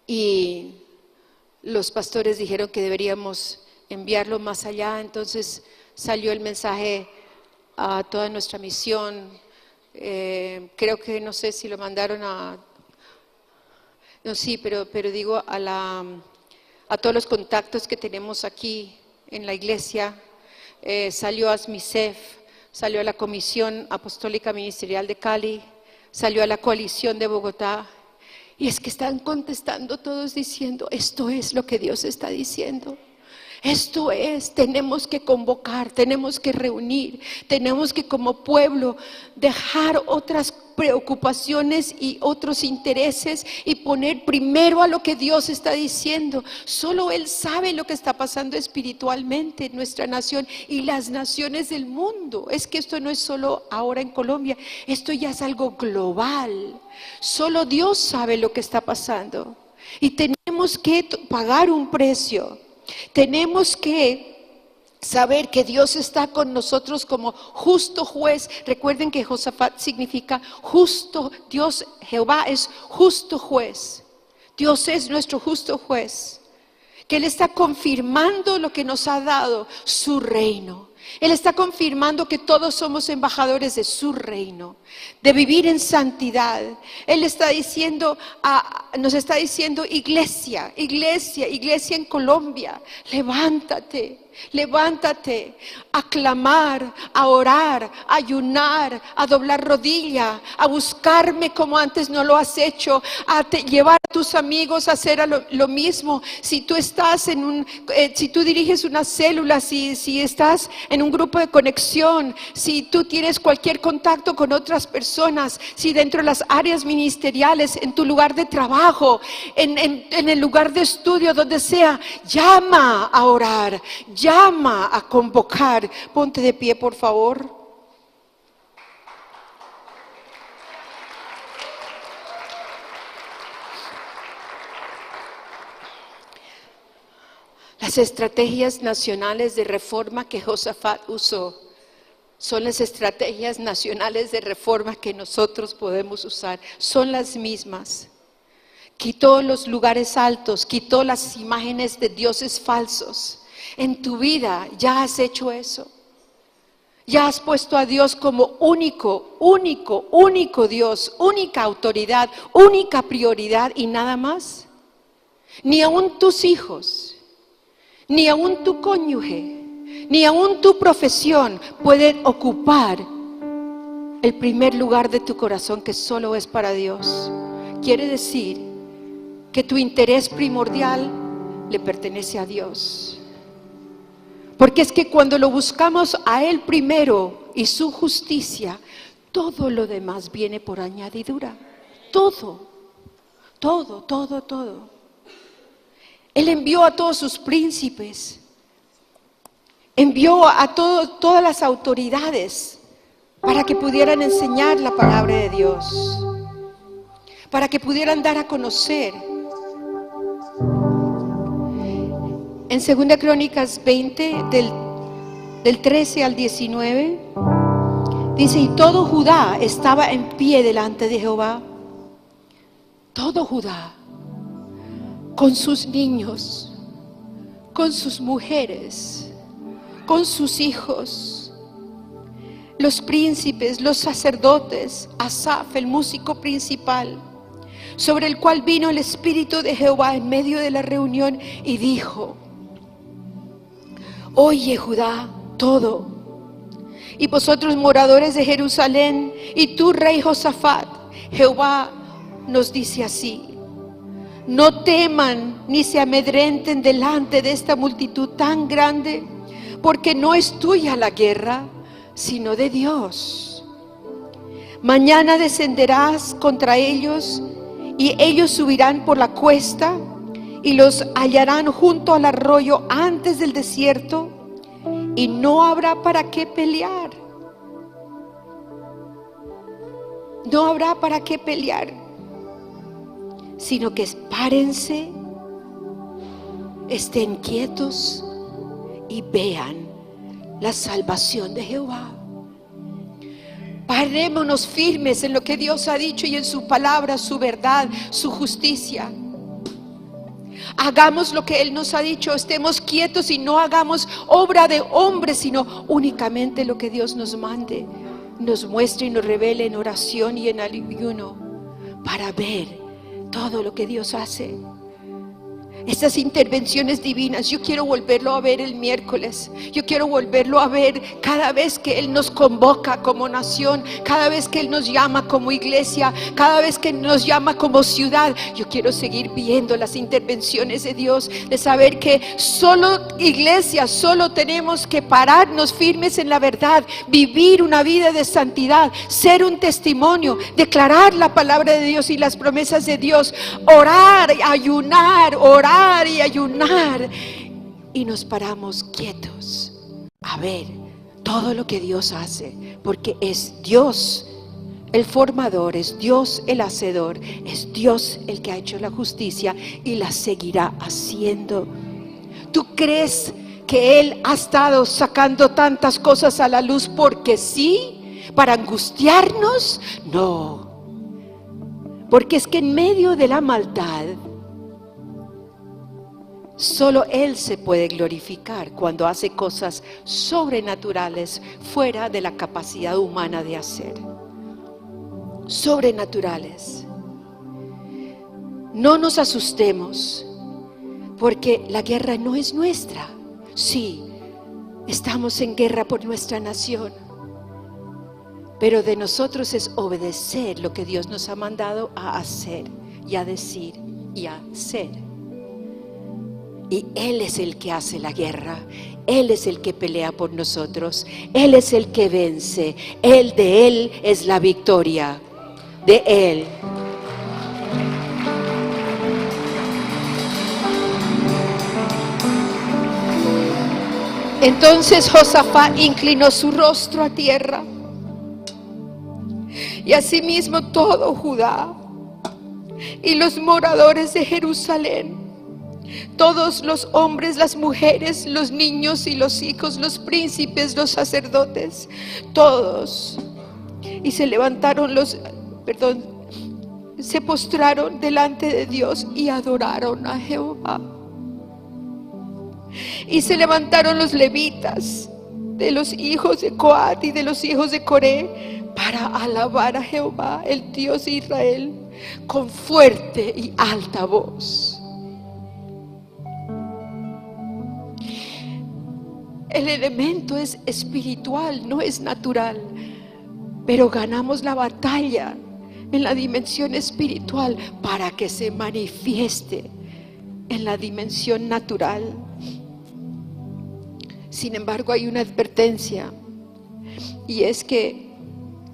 S1: y los pastores dijeron que deberíamos enviarlo más allá, entonces salió el mensaje a toda nuestra misión. Creo que no sé si lo mandaron no, sí, pero digo a todos los contactos que tenemos aquí en la iglesia. Salió a ASMISEF, salió a la Comisión Apostólica Ministerial de Cali, salió a la Coalición de Bogotá. Y es que están contestando todos diciendo, esto es lo que Dios está diciendo. Esto es, tenemos que convocar, tenemos que reunir, tenemos que como pueblo dejar otras preocupaciones y otros intereses y poner primero a lo que Dios está diciendo. Solo Él sabe lo que está pasando espiritualmente en nuestra nación y las naciones del mundo. Es que esto no es solo ahora en Colombia, esto ya es algo global. Solo Dios sabe lo que está pasando y tenemos que pagar un precio. Tenemos que saber que Dios está con nosotros como justo juez. Recuerden que Josafat significa justo. Dios, Jehová, es justo juez. Dios es nuestro justo juez. Que Él está confirmando lo que nos ha dado, su reino. Él está confirmando que todos somos embajadores de su reino, de vivir en santidad. Él está diciendo, nos está diciendo, iglesia en Colombia, levántate a clamar, a orar, a ayunar, a doblar rodilla, a buscarme como antes no lo has hecho, a llevar a tus amigos a hacer lo mismo. Si tú estás si tú diriges una célula, si estás en un grupo de conexión, si tú tienes cualquier contacto con otras personas, si dentro de las áreas ministeriales, en tu lugar de trabajo, en el lugar de estudio, donde sea, llama a orar, llama a convocar. Ponte de pie, por favor. Las estrategias nacionales de reforma que Josafat usó son las estrategias nacionales de reforma que nosotros podemos usar. Son las mismas. Quitó los lugares altos, quitó las imágenes de dioses falsos. En tu vida ya has hecho eso. Ya has puesto a Dios como único Dios, única autoridad, única prioridad y nada más. Ni aun tus hijos, ni aun tu cónyuge, ni aun tu profesión pueden ocupar el primer lugar de tu corazón, que solo es para Dios. Quiere decir que tu interés primordial le pertenece a Dios. Porque es que cuando lo buscamos a Él primero y su justicia, todo lo demás viene por añadidura. Todo. Él envió a todos sus príncipes, envió a todas las autoridades para que pudieran enseñar la palabra de Dios, para que pudieran dar a conocer. En 2 Crónicas 20, del del 13 al 19, dice: y todo Judá estaba en pie delante de Jehová. Todo Judá, con sus niños, con sus mujeres, con sus hijos, los príncipes, los sacerdotes, Asaf, el músico principal, sobre el cual vino el Espíritu de Jehová en medio de la reunión y dijo: oye, Judá, todo, y vosotros moradores de Jerusalén, y tú, rey Josafat, Jehová nos dice así: no teman ni se amedrenten delante de esta multitud tan grande, porque no es tuya la guerra, sino de Dios. Mañana descenderás contra ellos, y ellos subirán por la cuesta, y los hallarán junto al arroyo antes del desierto, y no habrá para qué pelear. No habrá para qué pelear, sino que párense, estén quietos y vean la salvación de Jehová. Parémonos firmes en lo que Dios ha dicho y en su palabra, su verdad, su justicia. Hagamos lo que Él nos ha dicho, estemos quietos y no hagamos obra de hombre, sino únicamente lo que Dios nos mande, nos muestre y nos revele en oración y en ayuno, para ver todo lo que Dios hace. Estas intervenciones divinas, yo quiero volverlo a ver el miércoles. Yo quiero volverlo a ver cada vez que Él nos convoca como nación, cada vez que Él nos llama como iglesia, cada vez que nos llama como ciudad. Yo quiero seguir viendo las intervenciones de Dios, de saber que solo iglesia, solo tenemos que pararnos firmes en la verdad, vivir una vida de santidad, ser un testimonio, declarar la palabra de Dios y las promesas de Dios, orar, ayunar, y ayunar, y nos paramos quietos a ver todo lo que Dios hace, porque es Dios el formador, es Dios el hacedor, es Dios el que ha hecho la justicia y la seguirá haciendo. ¿Tú crees que Él ha estado sacando tantas cosas a la luz porque sí, para angustiarnos? No, porque es que en medio de la maldad solo Él se puede glorificar cuando hace cosas sobrenaturales fuera de la capacidad humana de hacer. Sobrenaturales. No nos asustemos, porque la guerra no es nuestra. Sí, estamos en guerra por nuestra nación, pero de nosotros es obedecer lo que Dios nos ha mandado a hacer y a decir y a hacer. Y Él es el que hace la guerra, Él es el que pelea por nosotros, Él es el que vence, de Él es la victoria, de Él. Entonces Josafat inclinó su rostro a tierra, y asimismo todo Judá y los moradores de Jerusalén, todos los hombres, las mujeres, los niños y los hijos, los príncipes, los sacerdotes, todos, y se postraron delante de Dios y adoraron a Jehová. Y se levantaron los levitas de los hijos de Coat y de los hijos de Coré para alabar a Jehová, el Dios de Israel, con fuerte y alta voz. El elemento es espiritual, no es natural, pero ganamos la batalla en la dimensión espiritual para que se manifieste en la dimensión natural. Sin embargo, hay una advertencia, y es que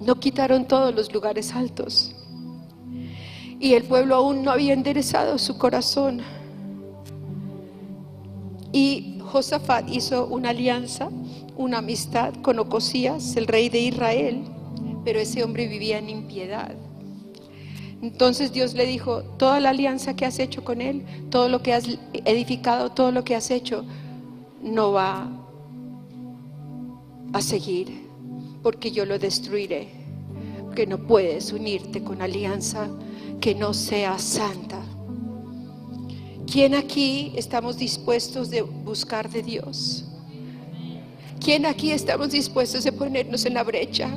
S1: no quitaron todos los lugares altos, y el pueblo aún no había enderezado su corazón. Y Josafat hizo una alianza, una amistad con Ocosías, el rey de Israel, pero ese hombre vivía en impiedad. Entonces Dios le dijo: toda la alianza que has hecho con él, todo lo que has edificado, todo lo que has hecho, no va a seguir, porque yo lo destruiré. Porque no puedes unirte con alianza que no sea santa. ¿Quién aquí estamos dispuestos de buscar de Dios? ¿Quién aquí estamos dispuestos de ponernos en la brecha?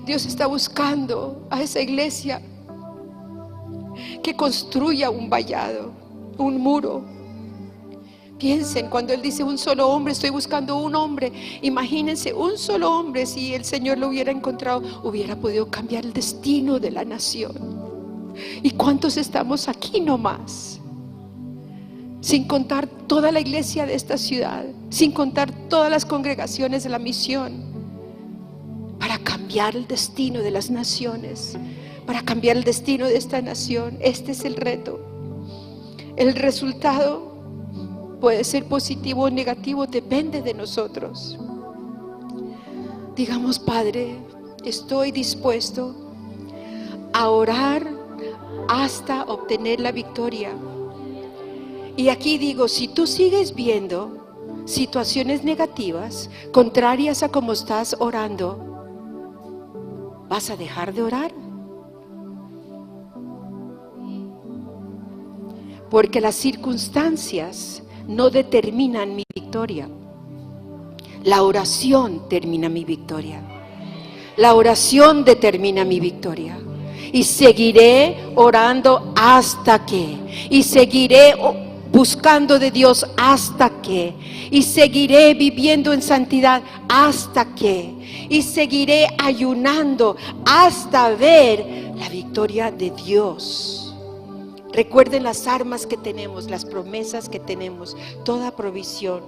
S1: Dios está buscando a esa iglesia que construya un vallado, un muro. Piensen, cuando Él dice un solo hombre, estoy buscando un hombre. Imagínense, un solo hombre, si el Señor lo hubiera encontrado, hubiera podido cambiar el destino de la nación. ¿Y cuántos estamos aquí nomás? Sin contar toda la iglesia de esta ciudad, sin contar todas las congregaciones de la misión, para cambiar el destino de las naciones, para cambiar el destino de esta nación. Este es el reto. El resultado puede ser positivo o negativo, depende de nosotros. Digamos: Padre, estoy dispuesto a orar hasta obtener la victoria. Y aquí digo, si tú sigues viendo situaciones negativas, contrarias a como estás orando, ¿vas a dejar de orar? Porque las circunstancias no determinan mi victoria. La oración termina mi victoria. La oración determina mi victoria. Y seguiré orando hasta que. Y seguiré buscando de Dios hasta que. Y seguiré viviendo en santidad hasta que. Y seguiré ayunando hasta ver la victoria de Dios. Recuerden las armas que tenemos, las promesas que tenemos, toda provisión.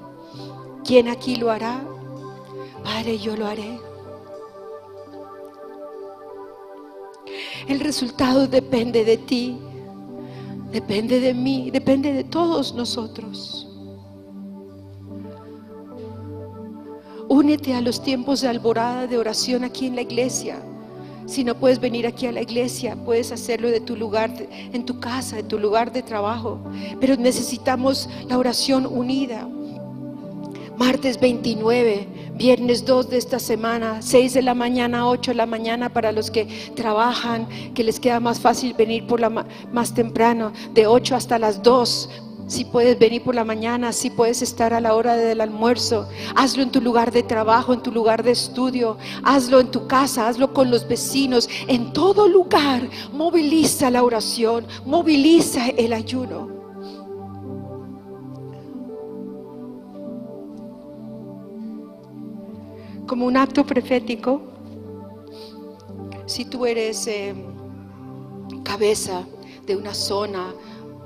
S1: ¿Quién aquí lo hará? Padre, yo lo haré. El resultado depende de ti, depende de mí, depende de todos nosotros. Únete a los tiempos de alborada de oración aquí en la iglesia. Si no puedes venir aquí a la iglesia, puedes hacerlo de tu lugar, en tu casa, en tu lugar de trabajo. Pero necesitamos la oración unida. Martes 29, viernes 2 de esta semana, 6 de la mañana, 8 de la mañana para los que trabajan, que les queda más fácil venir por más temprano, de 8 hasta las 2. Si puedes venir por la mañana, si puedes estar a la hora del almuerzo, hazlo en tu lugar de trabajo, en tu lugar de estudio, hazlo en tu casa, hazlo con los vecinos, en todo lugar. Moviliza la oración, moviliza el ayuno. Como un acto profético, si tú eres cabeza de una zona,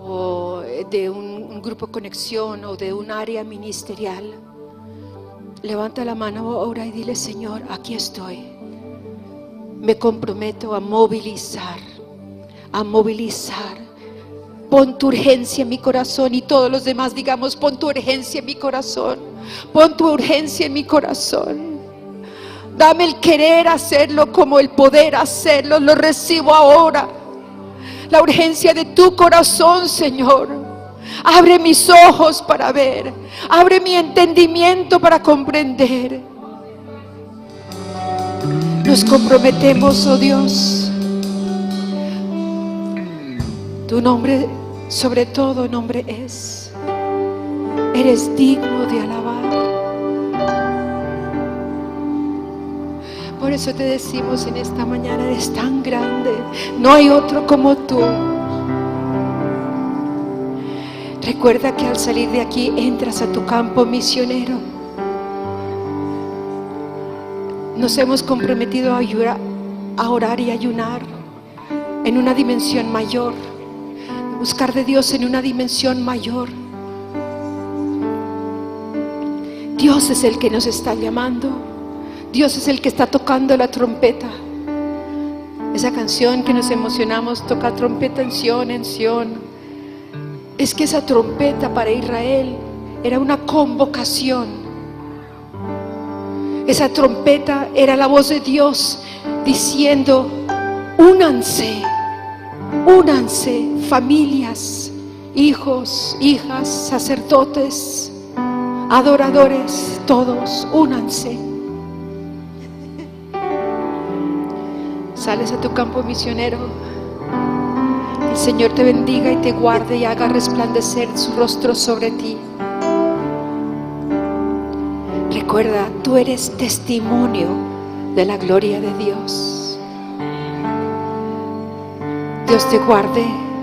S1: o de un grupo conexión, o de un área ministerial, levanta la mano ahora y dile: Señor, aquí estoy. Me comprometo a movilizar. Pon tu urgencia en mi corazón. Y todos los demás digamos: pon tu urgencia en mi corazón. Pon tu urgencia en mi corazón. Dame el querer hacerlo como el poder hacerlo. Lo recibo ahora. La urgencia de tu corazón, Señor. Abre mis ojos para ver. Abre mi entendimiento para comprender. Nos comprometemos, oh Dios. Tu nombre, sobre todo nombre es. Eres digno de alabar. Por eso te decimos en esta mañana: eres tan grande, no hay otro como tú. Recuerda que al salir de aquí entras a tu campo misionero. Nos hemos comprometido a orar y ayunar en una dimensión mayor, buscar de Dios en una dimensión mayor. Dios es el que nos está llamando. Dios es el que está tocando la trompeta. Esa canción que nos emocionamos, toca trompeta en Sión, en Sión. Es que esa trompeta para Israel era una convocación. Esa trompeta era la voz de Dios diciendo: únanse, familias, hijos, hijas, sacerdotes, Adoradores, todos, únanse. Sales a tu campo misionero. El Señor te bendiga y te guarde y haga resplandecer su rostro sobre ti. Recuerda, tú eres testimonio de la gloria de Dios. Dios te guarde.